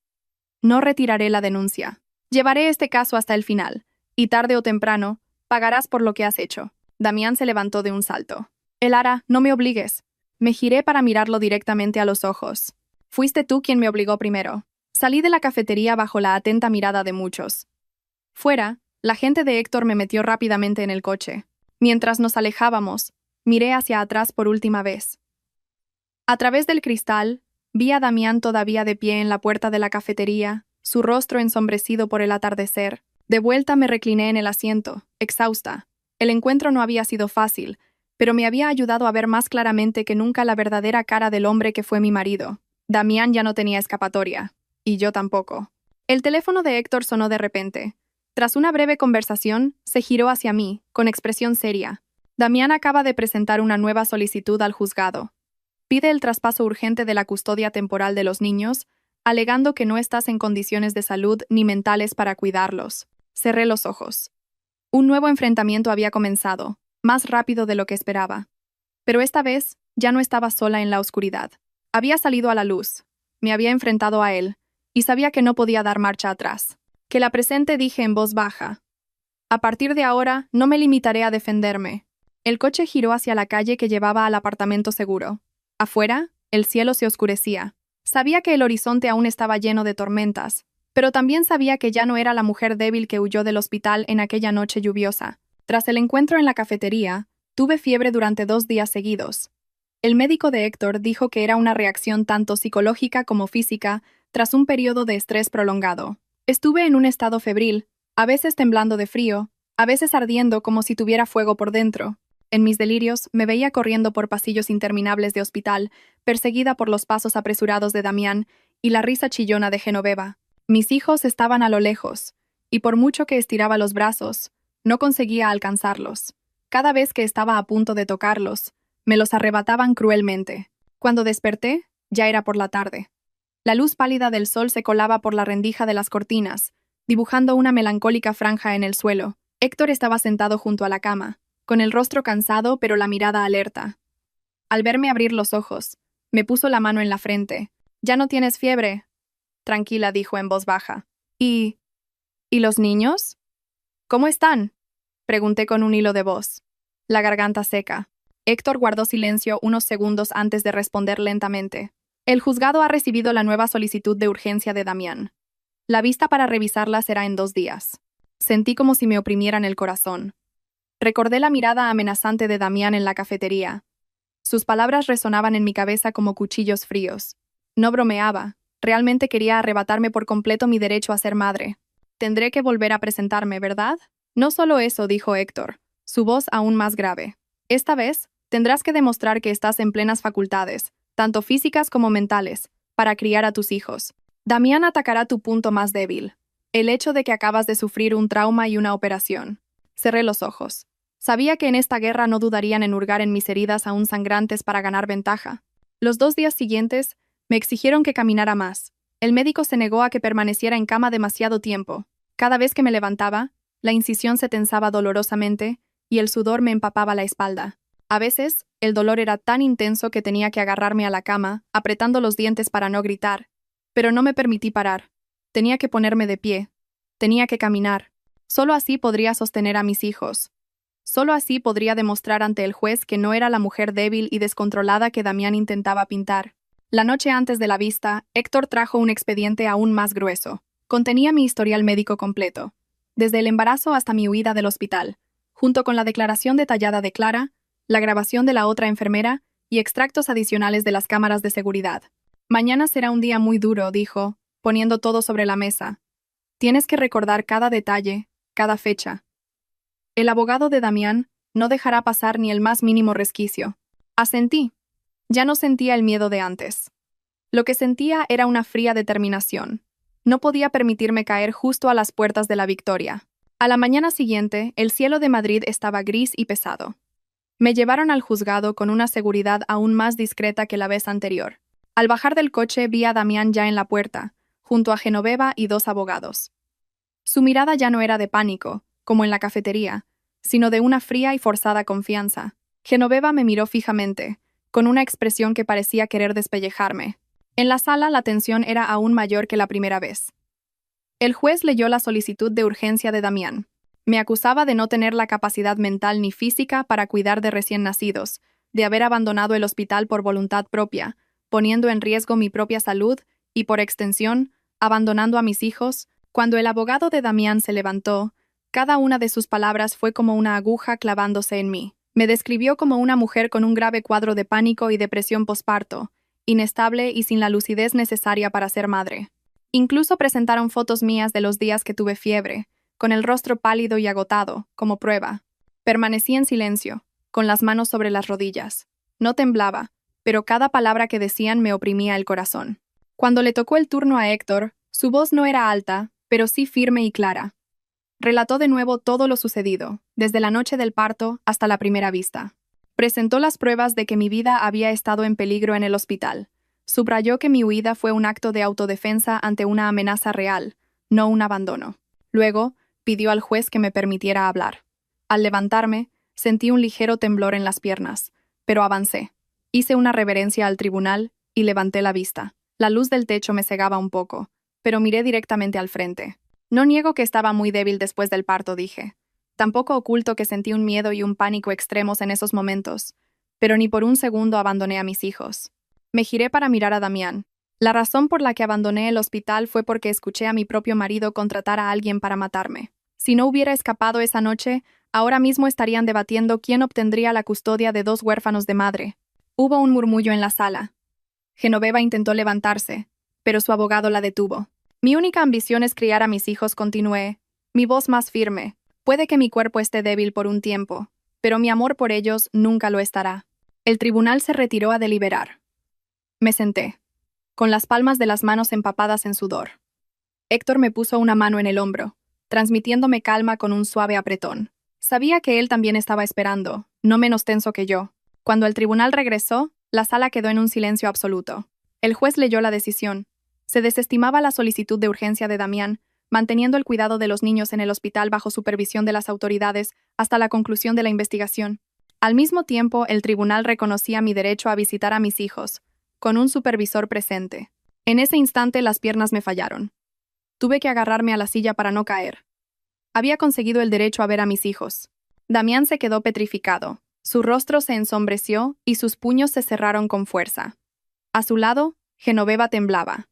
No retiraré la denuncia. Llevaré este caso hasta el final, y tarde o temprano, pagarás por lo que has hecho. Damián se levantó de un salto. Elara, no me obligues. Me giré para mirarlo directamente a los ojos. Fuiste tú quien me obligó primero. Salí de la cafetería bajo la atenta mirada de muchos. Fuera, la gente de Héctor me metió rápidamente en el coche. Mientras nos alejábamos, miré hacia atrás por última vez. A través del cristal, vi a Damián todavía de pie en la puerta de la cafetería, su rostro ensombrecido por el atardecer. De vuelta me recliné en el asiento, exhausta. El encuentro no había sido fácil, pero me había ayudado a ver más claramente que nunca la verdadera cara del hombre que fue mi marido. Damián ya no tenía escapatoria, y yo tampoco. El teléfono de Héctor sonó de repente. Tras una breve conversación, se giró hacia mí, con expresión seria. Damián acaba de presentar una nueva solicitud al juzgado. Pide el traspaso urgente de la custodia temporal de los niños, alegando que no estás en condiciones de salud ni mentales para cuidarlos. Cerré los ojos. Un nuevo enfrentamiento había comenzado, más rápido de lo que esperaba. Pero esta vez, ya no estaba sola en la oscuridad. Había salido a la luz, me había enfrentado a él, y sabía que no podía dar marcha atrás. Que la presente, dije en voz baja. A partir de ahora, no me limitaré a defenderme. El coche giró hacia la calle que llevaba al apartamento seguro. Afuera, el cielo se oscurecía. Sabía que el horizonte aún estaba lleno de tormentas, pero también sabía que ya no era la mujer débil que huyó del hospital en aquella noche lluviosa. Tras el encuentro en la cafetería, tuve fiebre durante 2 días seguidos. El médico de Héctor dijo que era una reacción tanto psicológica como física tras un periodo de estrés prolongado. Estuve en un estado febril, a veces temblando de frío, a veces ardiendo como si tuviera fuego por dentro. En mis delirios me veía corriendo por pasillos interminables de hospital, perseguida por los pasos apresurados de Damián y la risa chillona de Genoveva. Mis hijos estaban a lo lejos, y por mucho que estiraba los brazos, no conseguía alcanzarlos. Cada vez que estaba a punto de tocarlos, me los arrebataban cruelmente. Cuando desperté, ya era por la tarde. La luz pálida del sol se colaba por la rendija de las cortinas, dibujando una melancólica franja en el suelo. Héctor estaba sentado junto a la cama, con el rostro cansado pero la mirada alerta. Al verme abrir los ojos, me puso la mano en la frente. «¿Ya no tienes fiebre?» Tranquila, dijo en voz baja. ¿Y los niños? ¿Cómo están?», pregunté con un hilo de voz. La garganta seca. Héctor guardó silencio unos segundos antes de responder lentamente. El juzgado ha recibido la nueva solicitud de urgencia de Damián. La vista para revisarla será en 2 días. Sentí como si me oprimieran el corazón. Recordé la mirada amenazante de Damián en la cafetería. Sus palabras resonaban en mi cabeza como cuchillos fríos. No bromeaba. Realmente quería arrebatarme por completo mi derecho a ser madre. Tendré que volver a presentarme, ¿verdad? No solo eso, dijo Héctor, su voz aún más grave. Esta vez, tendrás que demostrar que estás en plenas facultades, tanto físicas como mentales, para criar a tus hijos. Damián atacará tu punto más débil, el hecho de que acabas de sufrir un trauma y una operación. Cerré los ojos. Sabía que en esta guerra no dudarían en hurgar en mis heridas aún sangrantes para ganar ventaja. Los 2 días siguientes, me exigieron que caminara más. El médico se negó a que permaneciera en cama demasiado tiempo. Cada vez que me levantaba, la incisión se tensaba dolorosamente y el sudor me empapaba la espalda. A veces, el dolor era tan intenso que tenía que agarrarme a la cama, apretando los dientes para no gritar. Pero no me permití parar. Tenía que ponerme de pie. Tenía que caminar. Solo así podría sostener a mis hijos. Solo así podría demostrar ante el juez que no era la mujer débil y descontrolada que Damián intentaba pintar. La noche antes de la vista, Héctor trajo un expediente aún más grueso. Contenía mi historial médico completo, desde el embarazo hasta mi huida del hospital, junto con la declaración detallada de Clara, la grabación de la otra enfermera y extractos adicionales de las cámaras de seguridad. Mañana será un día muy duro, dijo, poniendo todo sobre la mesa. Tienes que recordar cada detalle, cada fecha. El abogado de Damián no dejará pasar ni el más mínimo resquicio. Asentí. Ya no sentía el miedo de antes. Lo que sentía era una fría determinación. No podía permitirme caer justo a las puertas de la victoria. A la mañana siguiente, el cielo de Madrid estaba gris y pesado. Me llevaron al juzgado con una seguridad aún más discreta que la vez anterior. Al bajar del coche vi a Damián ya en la puerta, junto a Genoveva y dos abogados. Su mirada ya no era de pánico, como en la cafetería, sino de una fría y forzada confianza. Genoveva me miró fijamente, con una expresión que parecía querer despellejarme. En la sala la tensión era aún mayor que la primera vez. El juez leyó la solicitud de urgencia de Damián. Me acusaba de no tener la capacidad mental ni física para cuidar de recién nacidos, de haber abandonado el hospital por voluntad propia, poniendo en riesgo mi propia salud y, por extensión, abandonando a mis hijos. Cuando el abogado de Damián se levantó, cada una de sus palabras fue como una aguja clavándose en mí. Me describió como una mujer con un grave cuadro de pánico y depresión posparto, inestable y sin la lucidez necesaria para ser madre. Incluso presentaron fotos mías de los días que tuve fiebre, con el rostro pálido y agotado, como prueba. Permanecí en silencio, con las manos sobre las rodillas. No temblaba, pero cada palabra que decían me oprimía el corazón. Cuando le tocó el turno a Héctor, su voz no era alta, pero sí firme y clara. Relató de nuevo todo lo sucedido, desde la noche del parto hasta la primera vista. Presentó las pruebas de que mi vida había estado en peligro en el hospital. Subrayó que mi huida fue un acto de autodefensa ante una amenaza real, no un abandono. Luego, pidió al juez que me permitiera hablar. Al levantarme, sentí un ligero temblor en las piernas, pero avancé. Hice una reverencia al tribunal y levanté la vista. La luz del techo me cegaba un poco, pero miré directamente al frente. No niego que estaba muy débil después del parto, dije. Tampoco oculto que sentí un miedo y un pánico extremos en esos momentos, pero ni por un segundo abandoné a mis hijos. Me giré para mirar a Damián. La razón por la que abandoné el hospital fue porque escuché a mi propio marido contratar a alguien para matarme. Si no hubiera escapado esa noche, ahora mismo estarían debatiendo quién obtendría la custodia de dos huérfanos de madre. Hubo un murmullo en la sala. Genoveva intentó levantarse, pero su abogado la detuvo. Mi única ambición es criar a mis hijos, continué, mi voz más firme. Puede que mi cuerpo esté débil por un tiempo, pero mi amor por ellos nunca lo estará. El tribunal se retiró a deliberar. Me senté, con las palmas de las manos empapadas en sudor. Héctor me puso una mano en el hombro, transmitiéndome calma con un suave apretón. Sabía que él también estaba esperando, no menos tenso que yo. Cuando el tribunal regresó, la sala quedó en un silencio absoluto. El juez leyó la decisión. Se desestimaba la solicitud de urgencia de Damián, manteniendo el cuidado de los niños en el hospital bajo supervisión de las autoridades hasta la conclusión de la investigación. Al mismo tiempo, el tribunal reconocía mi derecho a visitar a mis hijos, con un supervisor presente. En ese instante las piernas me fallaron. Tuve que agarrarme a la silla para no caer. Había conseguido el derecho a ver a mis hijos. Damián se quedó petrificado. Su rostro se ensombreció y sus puños se cerraron con fuerza. A su lado, Genoveva temblaba.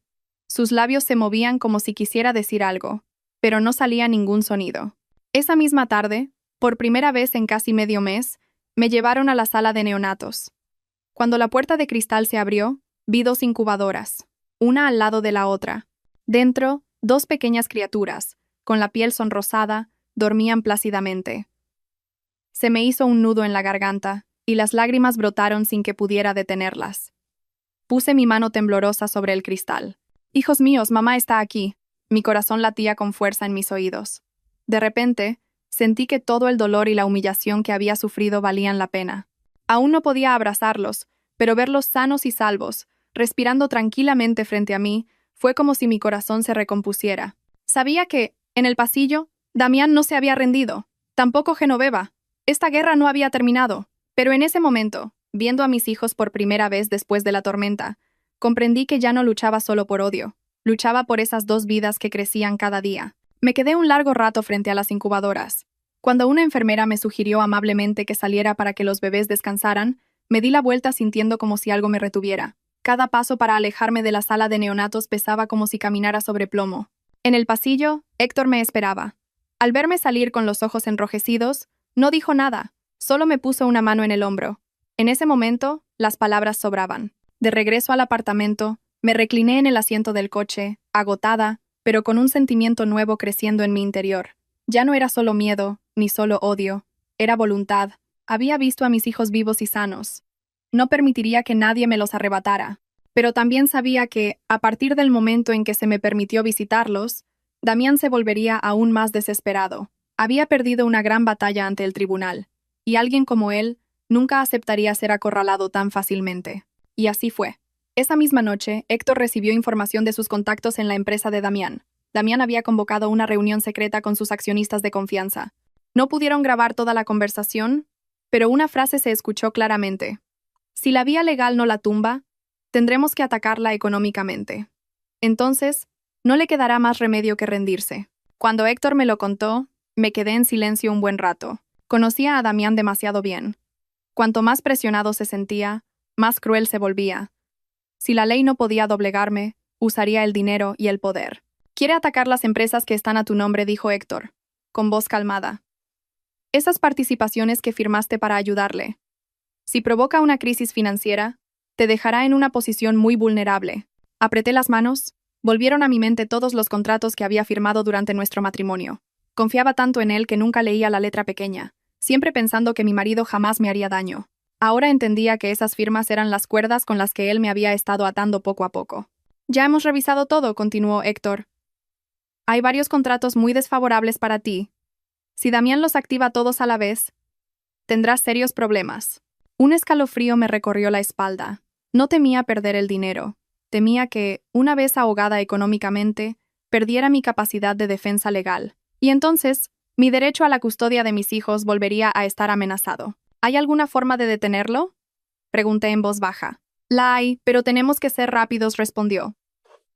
Sus labios se movían como si quisiera decir algo, pero no salía ningún sonido. Esa misma tarde, por primera vez en casi medio mes, me llevaron a la sala de neonatos. Cuando la puerta de cristal se abrió, vi dos incubadoras, una al lado de la otra. Dentro, dos pequeñas criaturas, con la piel sonrosada, dormían plácidamente. Se me hizo un nudo en la garganta, y las lágrimas brotaron sin que pudiera detenerlas. Puse mi mano temblorosa sobre el cristal. «Hijos míos, mamá está aquí». Mi corazón latía con fuerza en mis oídos. De repente, sentí que todo el dolor y la humillación que había sufrido valían la pena. Aún no podía abrazarlos, pero verlos sanos y salvos, respirando tranquilamente frente a mí, fue como si mi corazón se recompusiera. Sabía que, en el pasillo, Damián no se había rendido, tampoco Genoveva. Esta guerra no había terminado, pero en ese momento, viendo a mis hijos por primera vez después de la tormenta, comprendí que ya no luchaba solo por odio, luchaba por esas dos vidas que crecían cada día. Me quedé un largo rato frente a las incubadoras. Cuando una enfermera me sugirió amablemente que saliera para que los bebés descansaran, me di la vuelta sintiendo como si algo me retuviera. Cada paso para alejarme de la sala de neonatos pesaba como si caminara sobre plomo. En el pasillo, Héctor me esperaba. Al verme salir con los ojos enrojecidos, no dijo nada, solo me puso una mano en el hombro. En ese momento, las palabras sobraban. De regreso al apartamento, me recliné en el asiento del coche, agotada, pero con un sentimiento nuevo creciendo en mi interior. Ya no era solo miedo, ni solo odio, era voluntad. Había visto a mis hijos vivos y sanos. No permitiría que nadie me los arrebatara. Pero también sabía que, a partir del momento en que se me permitió visitarlos, Damián se volvería aún más desesperado. Había perdido una gran batalla ante el tribunal, y alguien como él nunca aceptaría ser acorralado tan fácilmente. Y así fue. Esa misma noche, Héctor recibió información de sus contactos en la empresa de Damián. Damián había convocado una reunión secreta con sus accionistas de confianza. No pudieron grabar toda la conversación, pero una frase se escuchó claramente. Si la vía legal no la tumba, tendremos que atacarla económicamente. Entonces, no le quedará más remedio que rendirse. Cuando Héctor me lo contó, me quedé en silencio un buen rato. Conocía a Damián demasiado bien. Cuanto más presionado se sentía, más cruel se volvía. Si la ley no podía doblegarme, usaría el dinero y el poder. Quiere atacar las empresas que están a tu nombre, dijo Héctor, con voz calmada. Esas participaciones que firmaste para ayudarle. Si provoca una crisis financiera, te dejará en una posición muy vulnerable. Apreté las manos, volvieron a mi mente todos los contratos que había firmado durante nuestro matrimonio. Confiaba tanto en él que nunca leía la letra pequeña, siempre pensando que mi marido jamás me haría daño. Ahora entendía que esas firmas eran las cuerdas con las que él me había estado atando poco a poco. Ya hemos revisado todo, continuó Héctor. Hay varios contratos muy desfavorables para ti. Si Damián los activa todos a la vez, tendrás serios problemas. Un escalofrío me recorrió la espalda. No temía perder el dinero. Temía que, una vez ahogada económicamente, perdiera mi capacidad de defensa legal. Y entonces, mi derecho a la custodia de mis hijos volvería a estar amenazado. ¿Hay alguna forma de detenerlo? Pregunté en voz baja. La hay, pero tenemos que ser rápidos, respondió.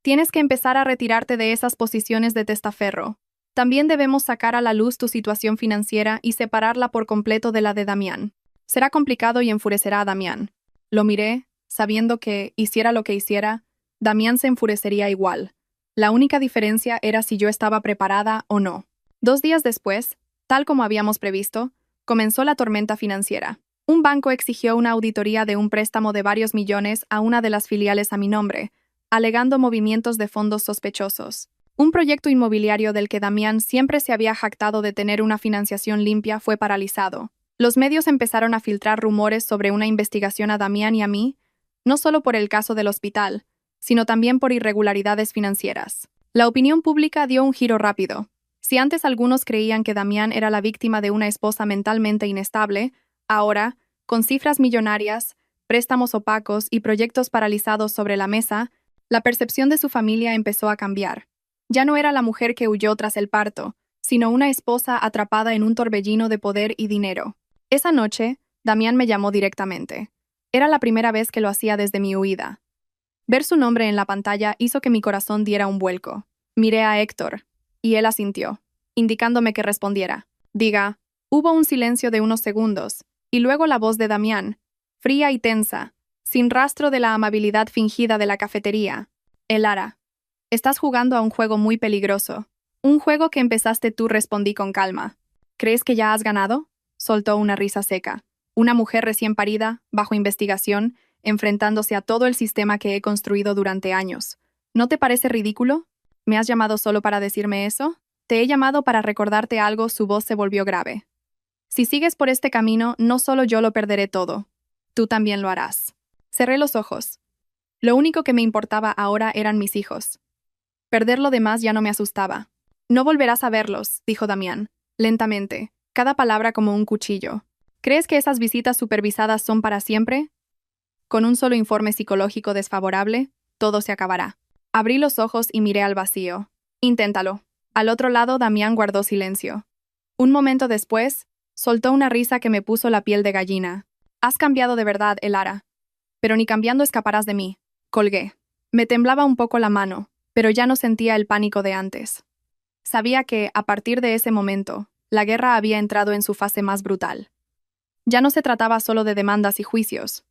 Tienes que empezar a retirarte de esas posiciones de testaferro. También debemos sacar a la luz tu situación financiera y separarla por completo de la de Damián. Será complicado y enfurecerá a Damián. Lo miré, sabiendo que, hiciera lo que hiciera, Damián se enfurecería igual. La única diferencia era si yo estaba preparada o no. 2 días después, tal como habíamos previsto, comenzó la tormenta financiera. Un banco exigió una auditoría de un préstamo de varios millones a una de las filiales a mi nombre, alegando movimientos de fondos sospechosos. Un proyecto inmobiliario del que Damián siempre se había jactado de tener una financiación limpia fue paralizado. Los medios empezaron a filtrar rumores sobre una investigación a Damián y a mí, no solo por el caso del hospital, sino también por irregularidades financieras. La opinión pública dio un giro rápido. Si antes algunos creían que Damián era la víctima de una esposa mentalmente inestable, ahora, con cifras millonarias, préstamos opacos y proyectos paralizados sobre la mesa, la percepción de su familia empezó a cambiar. Ya no era la mujer que huyó tras el parto, sino una esposa atrapada en un torbellino de poder y dinero. Esa noche, Damián me llamó directamente. Era la primera vez que lo hacía desde mi huida. Ver su nombre en la pantalla hizo que mi corazón diera un vuelco. Miré a Héctor, y él asintió, indicándome que respondiera. Diga, hubo un silencio de unos segundos, y luego la voz de Damián, fría y tensa, sin rastro de la amabilidad fingida de la cafetería. Elara, estás jugando a un juego muy peligroso. Un juego que empezaste tú, respondí con calma. ¿Crees que ya has ganado? Soltó una risa seca. Una mujer recién parida, bajo investigación, enfrentándose a todo el sistema que he construido durante años. ¿No te parece ridículo? ¿Me has llamado solo para decirme eso? Te he llamado para recordarte algo. Su voz se volvió grave. Si sigues por este camino, no solo yo lo perderé todo. Tú también lo harás. Cerré los ojos. Lo único que me importaba ahora eran mis hijos. Perder lo demás ya no me asustaba. No volverás a verlos, dijo Damián, lentamente, cada palabra como un cuchillo. ¿Crees que esas visitas supervisadas son para siempre? Con un solo informe psicológico desfavorable, todo se acabará. Abrí los ojos y miré al vacío. Inténtalo. Al otro lado, Damián guardó silencio. Un momento después, soltó una risa que me puso la piel de gallina. Has cambiado de verdad, Elara. Pero ni cambiando escaparás de mí. Colgué. Me temblaba un poco la mano, pero ya no sentía el pánico de antes. Sabía que, a partir de ese momento, la guerra había entrado en su fase más brutal. Ya no se trataba solo de demandas y juicios.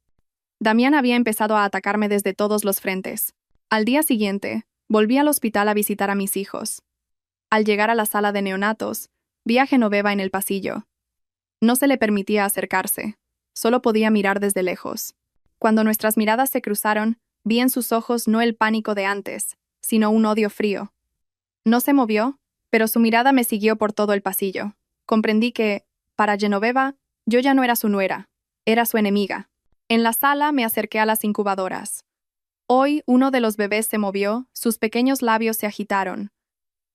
Damián había empezado a atacarme desde todos los frentes. Al día siguiente, volví al hospital a visitar a mis hijos. Al llegar a la sala de neonatos, vi a Genoveva en el pasillo. No se le permitía acercarse, solo podía mirar desde lejos. Cuando nuestras miradas se cruzaron, vi en sus ojos no el pánico de antes, sino un odio frío. No se movió, pero su mirada me siguió por todo el pasillo. Comprendí que, para Genoveva, yo ya no era su nuera, era su enemiga. En la sala me acerqué a las incubadoras. Hoy uno de los bebés se movió, sus pequeños labios se agitaron.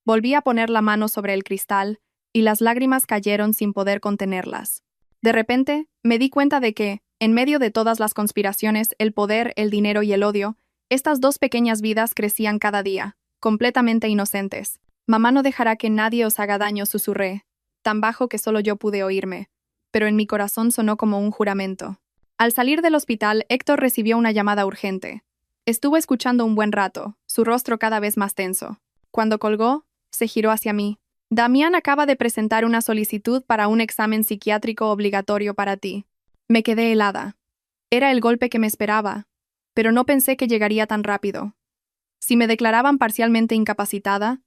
Volví a poner la mano sobre el cristal, y las lágrimas cayeron sin poder contenerlas. De repente, me di cuenta de que, en medio de todas las conspiraciones, el poder, el dinero y el odio, estas dos pequeñas vidas crecían cada día, completamente inocentes. Mamá no dejará que nadie os haga daño, susurré, tan bajo que solo yo pude oírme, pero en mi corazón sonó como un juramento. Al salir del hospital, Héctor recibió una llamada urgente. Estuvo escuchando un buen rato, su rostro cada vez más tenso. Cuando colgó, se giró hacia mí. Damián acaba de presentar una solicitud para un examen psiquiátrico obligatorio para ti. Me quedé helada. Era el golpe que me esperaba, pero no pensé que llegaría tan rápido. Si me declaraban parcialmente incapacitada,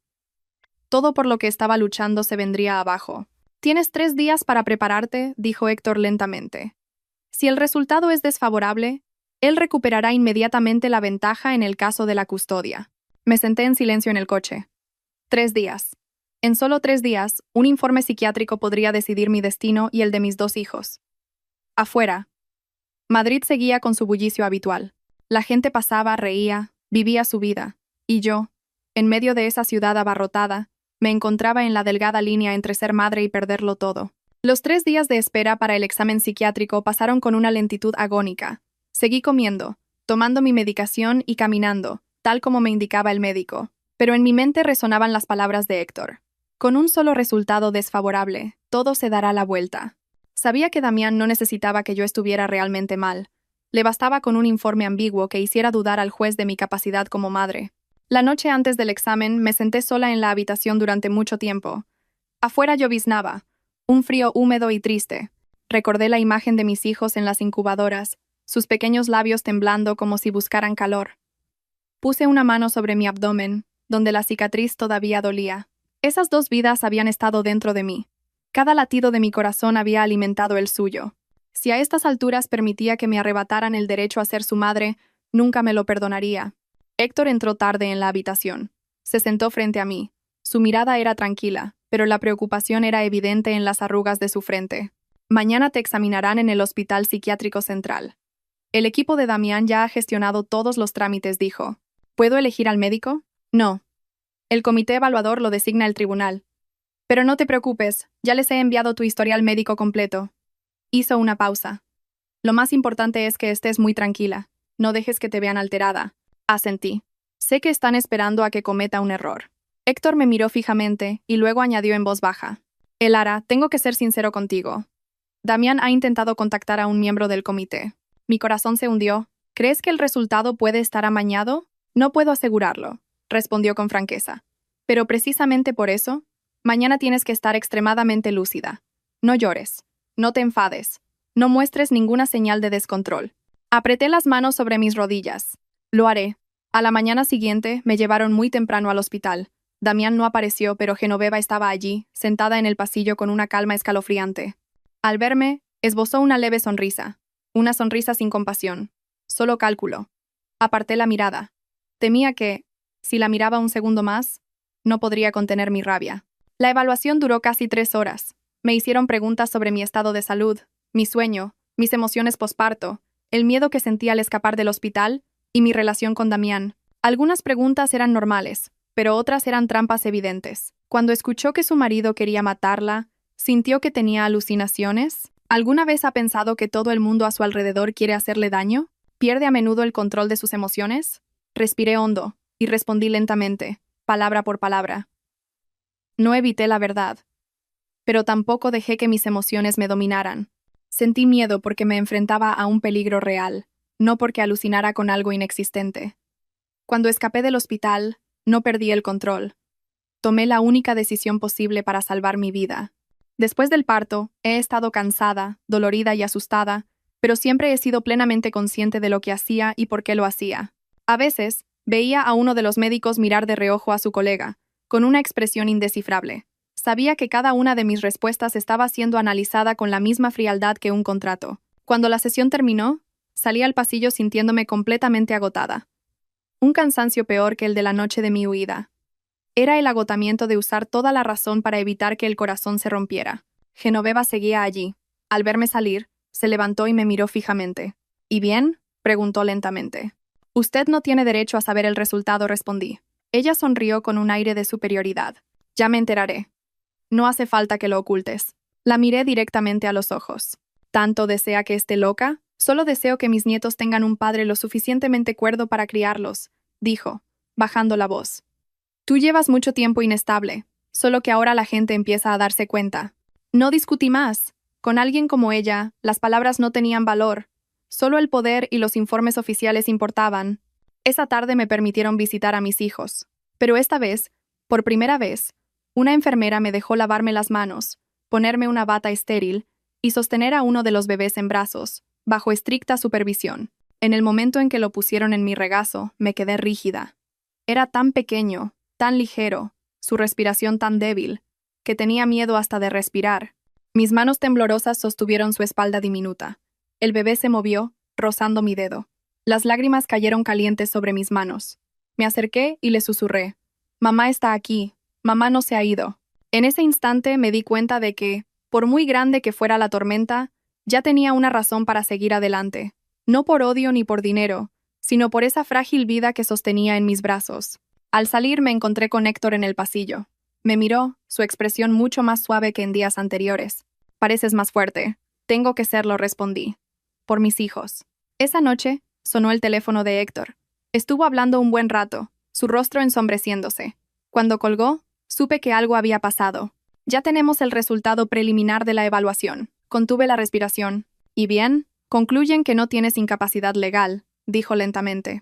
todo por lo que estaba luchando se vendría abajo. Tienes 3 días para prepararte, dijo Héctor lentamente. Si el resultado es desfavorable, él recuperará inmediatamente la ventaja en el caso de la custodia. Me senté en silencio en el coche. 3 días. En solo 3 días, un informe psiquiátrico podría decidir mi destino y el de mis 2 hijos. Afuera. Madrid seguía con su bullicio habitual. La gente pasaba, reía, vivía su vida. Y yo, en medio de esa ciudad abarrotada, me encontraba en la delgada línea entre ser madre y perderlo todo. Los 3 días de espera para el examen psiquiátrico pasaron con una lentitud agónica. Seguí comiendo, tomando mi medicación y caminando, tal como me indicaba el médico. Pero en mi mente resonaban las palabras de Héctor. Con un solo resultado desfavorable, todo se dará la vuelta. Sabía que Damián no necesitaba que yo estuviera realmente mal. Le bastaba con un informe ambiguo que hiciera dudar al juez de mi capacidad como madre. La noche antes del examen me senté sola en la habitación durante mucho tiempo. Afuera lloviznaba, un frío húmedo y triste. Recordé la imagen de mis hijos en las incubadoras, sus pequeños labios temblando como si buscaran calor. Puse una mano sobre mi abdomen, donde la cicatriz todavía dolía. Esas 2 vidas habían estado dentro de mí. Cada latido de mi corazón había alimentado el suyo. Si a estas alturas permitía que me arrebataran el derecho a ser su madre, nunca me lo perdonaría. Héctor entró tarde en la habitación. Se sentó frente a mí. Su mirada era tranquila, pero la preocupación era evidente en las arrugas de su frente. Mañana te examinarán en el Hospital Psiquiátrico Central. El equipo de Damián ya ha gestionado todos los trámites, dijo. ¿Puedo elegir al médico? No. El comité evaluador lo designa el tribunal. Pero no te preocupes, ya les he enviado tu historial médico completo. Hizo una pausa. Lo más importante es que estés muy tranquila. No dejes que te vean alterada. Asentí. Sé que están esperando a que cometa un error. Héctor me miró fijamente y luego añadió en voz baja. Elara, tengo que ser sincero contigo. Damián ha intentado contactar a un miembro del comité. Mi corazón se hundió. ¿Crees que el resultado puede estar amañado? No puedo asegurarlo, respondió con franqueza. Pero precisamente por eso, mañana tienes que estar extremadamente lúcida. No llores. No te enfades. No muestres ninguna señal de descontrol. Apreté las manos sobre mis rodillas. Lo haré. A la mañana siguiente me llevaron muy temprano al hospital. Damián no apareció, pero Genoveva estaba allí, sentada en el pasillo con una calma escalofriante. Al verme, esbozó una leve sonrisa. Una sonrisa sin compasión. Solo cálculo. Aparté la mirada. Temía que, si la miraba un segundo más, no podría contener mi rabia. La evaluación duró casi 3 horas. Me hicieron preguntas sobre mi estado de salud, mi sueño, mis emociones posparto, el miedo que sentía al escapar del hospital y mi relación con Damián. Algunas preguntas eran normales, pero otras eran trampas evidentes. Cuando escuchó que su marido quería matarla, ¿sintió que tenía alucinaciones? ¿Alguna vez ha pensado que todo el mundo a su alrededor quiere hacerle daño? ¿Pierde a menudo el control de sus emociones? Respiré hondo y respondí lentamente, palabra por palabra. No evité la verdad, pero tampoco dejé que mis emociones me dominaran. Sentí miedo porque me enfrentaba a un peligro real, no porque alucinara con algo inexistente. Cuando escapé del hospital, no perdí el control. Tomé la única decisión posible para salvar mi vida. Después del parto, he estado cansada, dolorida y asustada, pero siempre he sido plenamente consciente de lo que hacía y por qué lo hacía. A veces, veía a uno de los médicos mirar de reojo a su colega, con una expresión indescifrable. Sabía que cada una de mis respuestas estaba siendo analizada con la misma frialdad que un contrato. Cuando la sesión terminó, salí al pasillo sintiéndome completamente agotada. Un cansancio peor que el de la noche de mi huida. Era el agotamiento de usar toda la razón para evitar que el corazón se rompiera. Genoveva seguía allí. Al verme salir, se levantó y me miró fijamente. ¿Y bien?, preguntó lentamente. Usted no tiene derecho a saber el resultado, respondí. Ella sonrió con un aire de superioridad. Ya me enteraré. No hace falta que lo ocultes. La miré directamente a los ojos. ¿Tanto desea que esté loca? Solo deseo que mis nietos tengan un padre lo suficientemente cuerdo para criarlos, dijo, bajando la voz. Tú llevas mucho tiempo inestable, solo que ahora la gente empieza a darse cuenta. No discutí más. Con alguien como ella, las palabras no tenían valor. Solo el poder y los informes oficiales importaban. Esa tarde me permitieron visitar a mis hijos. Pero esta vez, por primera vez, una enfermera me dejó lavarme las manos, ponerme una bata estéril y sostener a uno de los bebés en brazos, bajo estricta supervisión. En el momento en que lo pusieron en mi regazo, me quedé rígida. Era tan pequeño, tan ligero, su respiración tan débil, que tenía miedo hasta de respirar. Mis manos temblorosas sostuvieron su espalda diminuta. El bebé se movió, rozando mi dedo. Las lágrimas cayeron calientes sobre mis manos. Me acerqué y le susurré. Mamá está aquí. Mamá no se ha ido. En ese instante me di cuenta de que, por muy grande que fuera la tormenta, ya tenía una razón para seguir adelante. No por odio ni por dinero, sino por esa frágil vida que sostenía en mis brazos. Al salir me encontré con Héctor en el pasillo. Me miró, su expresión mucho más suave que en días anteriores. Pareces más fuerte. Tengo que serlo, respondí. Por mis hijos. Esa noche, sonó el teléfono de Héctor. Estuvo hablando un buen rato, su rostro ensombreciéndose. Cuando colgó, supe que algo había pasado. Ya tenemos el resultado preliminar de la evaluación. Contuve la respiración. ¿Y bien? Concluyen que no tienes incapacidad legal, dijo lentamente.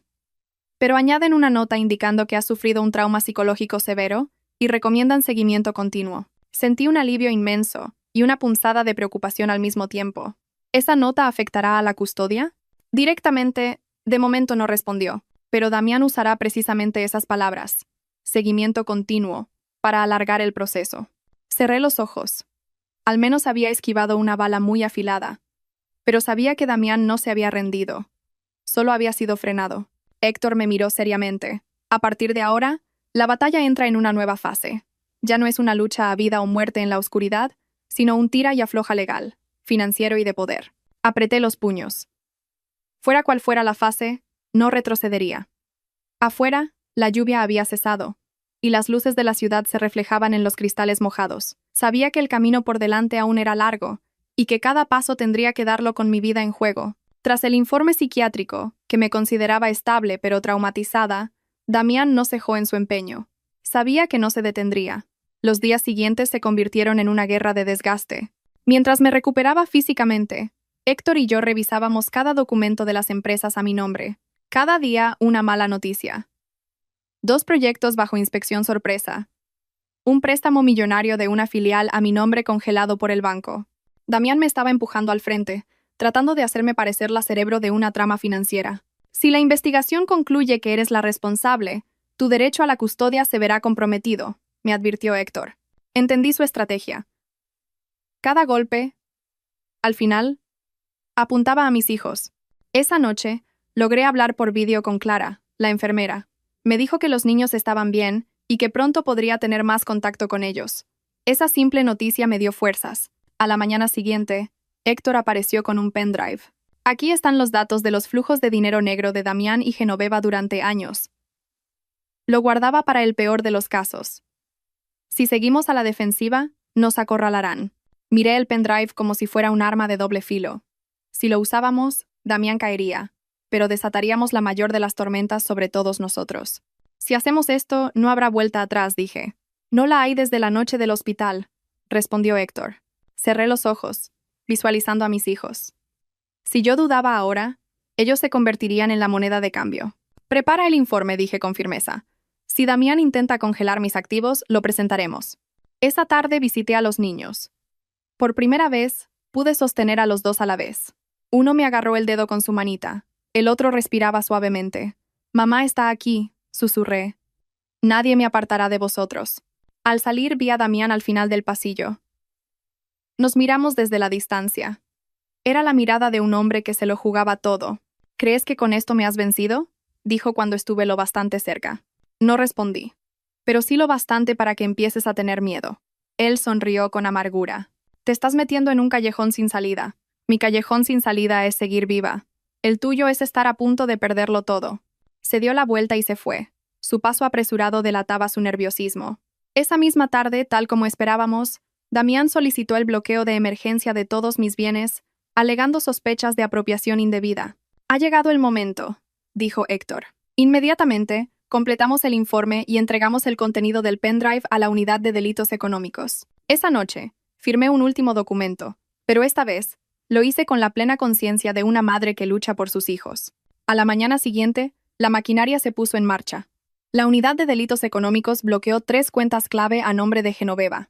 Pero añaden una nota indicando que has sufrido un trauma psicológico severo y recomiendan seguimiento continuo. Sentí un alivio inmenso y una punzada de preocupación al mismo tiempo. ¿Esa nota afectará a la custodia? Directamente, de momento no respondió, pero Damián usará precisamente esas palabras. Seguimiento continuo, para alargar el proceso. Cerré los ojos. Al menos había esquivado una bala muy afilada. Pero sabía que Damián no se había rendido. Solo había sido frenado. Héctor me miró seriamente. A partir de ahora, la batalla entra en una nueva fase. Ya no es una lucha a vida o muerte en la oscuridad, sino un tira y afloja legal, financiero y de poder. Apreté los puños. Fuera cual fuera la fase, no retrocedería. Afuera, la lluvia había cesado, y las luces de la ciudad se reflejaban en los cristales mojados. Sabía que el camino por delante aún era largo, y que cada paso tendría que darlo con mi vida en juego. Tras el informe psiquiátrico, que me consideraba estable pero traumatizada, Damián no cejó en su empeño. Sabía que no se detendría. Los días siguientes se convirtieron en una guerra de desgaste. Mientras me recuperaba físicamente, Héctor y yo revisábamos cada documento de las empresas a mi nombre. Cada día una mala noticia. 2 proyectos bajo inspección sorpresa. Un préstamo millonario de una filial a mi nombre congelado por el banco. Damián me estaba empujando al frente, tratando de hacerme parecer la cerebro de una trama financiera. Si la investigación concluye que eres la responsable, tu derecho a la custodia se verá comprometido, me advirtió Héctor. Entendí su estrategia. Cada golpe, al final, apuntaba a mis hijos. Esa noche, logré hablar por vídeo con Clara, la enfermera. Me dijo que los niños estaban bien y que pronto podría tener más contacto con ellos. Esa simple noticia me dio fuerzas. A la mañana siguiente, Héctor apareció con un pendrive. Aquí están los datos de los flujos de dinero negro de Damián y Genoveva durante años. Lo guardaba para el peor de los casos. Si seguimos a la defensiva, nos acorralarán. Miré el pendrive como si fuera un arma de doble filo. Si lo usábamos, Damián caería, pero desataríamos la mayor de las tormentas sobre todos nosotros. Si hacemos esto, no habrá vuelta atrás, dije. No la hay desde la noche del hospital, respondió Héctor. Cerré los ojos, visualizando a mis hijos. Si yo dudaba ahora, ellos se convertirían en la moneda de cambio. Prepara el informe, dije con firmeza. Si Damián intenta congelar mis activos, lo presentaremos. Esa tarde visité a los niños. Por primera vez, pude sostener a los dos a la vez. Uno me agarró el dedo con su manita. El otro respiraba suavemente. «Mamá está aquí», susurré. «Nadie me apartará de vosotros». Al salir vi a Damián al final del pasillo. Nos miramos desde la distancia. Era la mirada de un hombre que se lo jugaba todo. «¿Crees que con esto me has vencido?», dijo cuando estuve lo bastante cerca. No respondí. «Pero sí lo bastante para que empieces a tener miedo». Él sonrió con amargura. «Te estás metiendo en un callejón sin salida. Mi callejón sin salida es seguir viva. El tuyo es estar a punto de perderlo todo». Se dio la vuelta y se fue. Su paso apresurado delataba su nerviosismo. Esa misma tarde, tal como esperábamos, Damián solicitó el bloqueo de emergencia de todos mis bienes, alegando sospechas de apropiación indebida. «Ha llegado el momento», dijo Héctor. Inmediatamente, completamos el informe y entregamos el contenido del pendrive a la unidad de delitos económicos. Esa noche, firmé un último documento, pero esta vez, lo hice con la plena conciencia de una madre que lucha por sus hijos. A la mañana siguiente, la maquinaria se puso en marcha. La unidad de delitos económicos bloqueó 3 cuentas clave a nombre de Genoveva.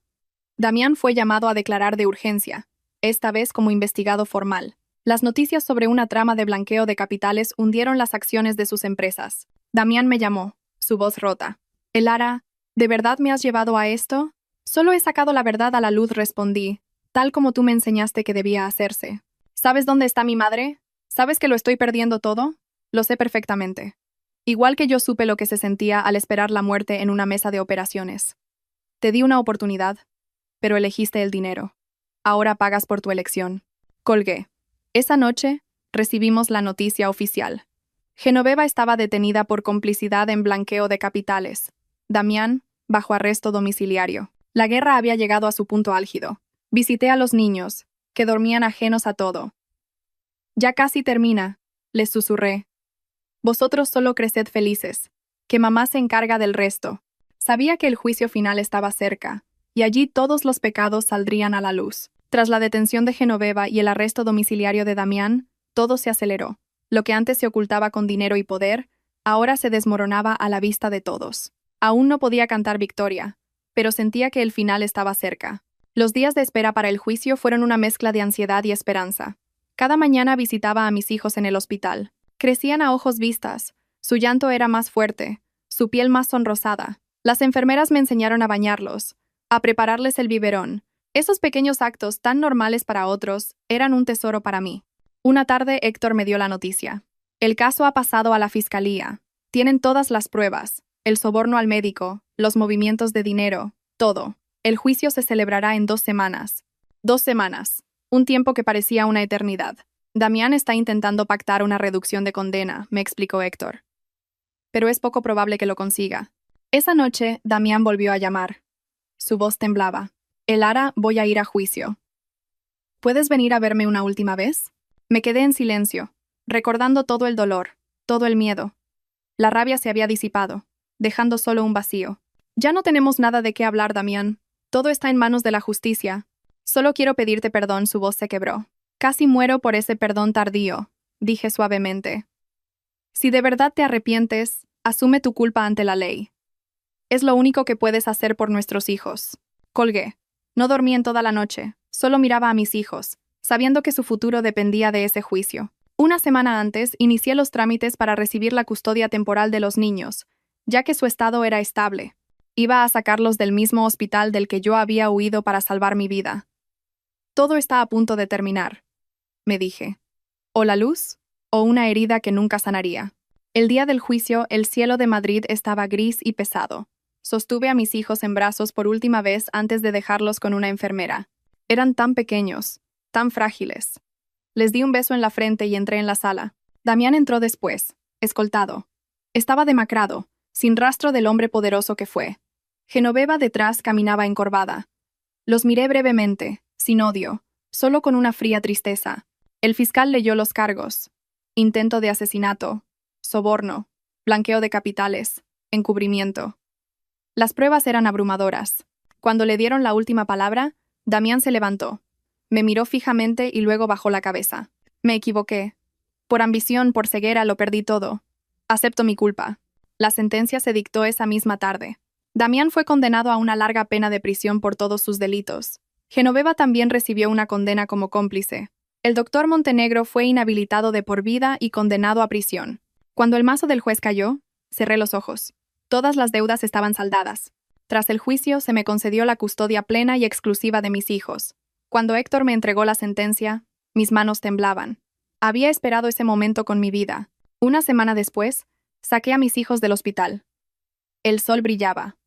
Damián fue llamado a declarar de urgencia, esta vez como investigado formal. Las noticias sobre una trama de blanqueo de capitales hundieron las acciones de sus empresas. Damián me llamó, su voz rota. «Elara, ¿de verdad me has llevado a esto?» «Solo he sacado la verdad a la luz», respondí, tal como tú me enseñaste que debía hacerse. «¿Sabes dónde está mi madre? ¿Sabes que lo estoy perdiendo todo?» «Lo sé perfectamente. Igual que yo supe lo que se sentía al esperar la muerte en una mesa de operaciones. Te di una oportunidad, pero elegiste el dinero. Ahora pagas por tu elección». Colgué. Esa noche, recibimos la noticia oficial. Genoveva estaba detenida por complicidad en blanqueo de capitales. Damián, bajo arresto domiciliario. La guerra había llegado a su punto álgido. Visité a los niños, que dormían ajenos a todo. «Ya casi termina», les susurré. «Vosotros solo creced felices, que mamá se encarga del resto». Sabía que el juicio final estaba cerca, y allí todos los pecados saldrían a la luz. Tras la detención de Genoveva y el arresto domiciliario de Damián, todo se aceleró. Lo que antes se ocultaba con dinero y poder, ahora se desmoronaba a la vista de todos. Aún no podía cantar victoria, pero sentía que el final estaba cerca. Los días de espera para el juicio fueron una mezcla de ansiedad y esperanza. Cada mañana visitaba a mis hijos en el hospital. Crecían a ojos vistas, su llanto era más fuerte, su piel más sonrosada. Las enfermeras me enseñaron a bañarlos, a prepararles el biberón. Esos pequeños actos tan normales para otros eran un tesoro para mí. Una tarde Héctor me dio la noticia. «El caso ha pasado a la fiscalía. Tienen todas las pruebas, el soborno al médico, los movimientos de dinero, todo. El juicio se celebrará en 2 semanas». 2 semanas, un tiempo que parecía una eternidad. «Damián está intentando pactar una reducción de condena», me explicó Héctor. «Pero es poco probable que lo consiga». Esa noche, Damián volvió a llamar. Su voz temblaba. «Elara, voy a ir a juicio. ¿Puedes venir a verme una última vez?» Me quedé en silencio, recordando todo el dolor, todo el miedo. La rabia se había disipado, dejando solo un vacío. «Ya no tenemos nada de qué hablar, Damián. Todo está en manos de la justicia. Solo quiero pedirte perdón», su voz se quebró. «Casi muero por ese perdón tardío», dije suavemente. «Si de verdad te arrepientes, asume tu culpa ante la ley. Es lo único que puedes hacer por nuestros hijos». Colgué. No dormí en toda la noche, solo miraba a mis hijos, sabiendo que su futuro dependía de ese juicio. Una semana antes, inicié los trámites para recibir la custodia temporal de los niños, ya que su estado era estable. Iba a sacarlos del mismo hospital del que yo había huido para salvar mi vida. «Todo está a punto de terminar», me dije. «O la luz, o una herida que nunca sanaría». El día del juicio, el cielo de Madrid estaba gris y pesado. Sostuve a mis hijos en brazos por última vez antes de dejarlos con una enfermera. Eran tan pequeños, tan frágiles. Les di un beso en la frente y entré en la sala. Damián entró después, escoltado. Estaba demacrado, sin rastro del hombre poderoso que fue. Genoveva detrás caminaba encorvada. Los miré brevemente, sin odio, solo con una fría tristeza. El fiscal leyó los cargos. Intento de asesinato, soborno, blanqueo de capitales, encubrimiento. Las pruebas eran abrumadoras. Cuando le dieron la última palabra, Damián se levantó. Me miró fijamente y luego bajó la cabeza. «Me equivoqué. Por ambición, por ceguera, lo perdí todo. Acepto mi culpa». La sentencia se dictó esa misma tarde. Damián fue condenado a una larga pena de prisión por todos sus delitos. Genoveva también recibió una condena como cómplice. El doctor Montenegro fue inhabilitado de por vida y condenado a prisión. Cuando el mazo del juez cayó, cerré los ojos. Todas las deudas estaban saldadas. Tras el juicio, se me concedió la custodia plena y exclusiva de mis hijos. Cuando Héctor me entregó la sentencia, mis manos temblaban. Había esperado ese momento con mi vida. Una semana después, saqué a mis hijos del hospital. El sol brillaba.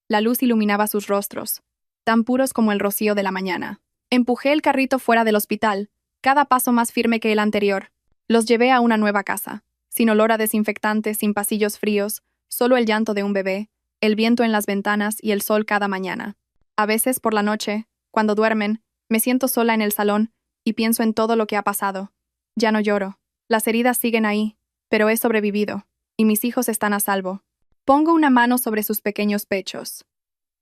La luz iluminaba sus rostros, tan puros como el rocío de la mañana. Empujé el carrito fuera del hospital, cada paso más firme que el anterior. Los llevé a una nueva casa, sin olor a desinfectante, sin pasillos fríos, solo el llanto de un bebé, el viento en las ventanas y el sol cada mañana. A veces, por la noche, cuando duermen, me siento sola en el salón y pienso en todo lo que ha pasado. Ya no lloro. Las heridas siguen ahí, pero he sobrevivido, y mis hijos están a salvo. Pongo una mano sobre sus pequeños pechos.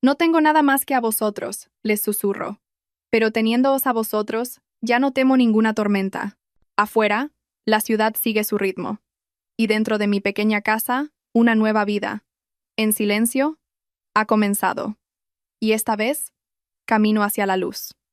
No tengo nada más que a vosotros, les susurro. Pero teniéndoos a vosotros, ya no temo ninguna tormenta. Afuera, la ciudad sigue su ritmo. Y dentro de mi pequeña casa, una nueva vida. En silencio, ha comenzado. Y esta vez, camino hacia la luz.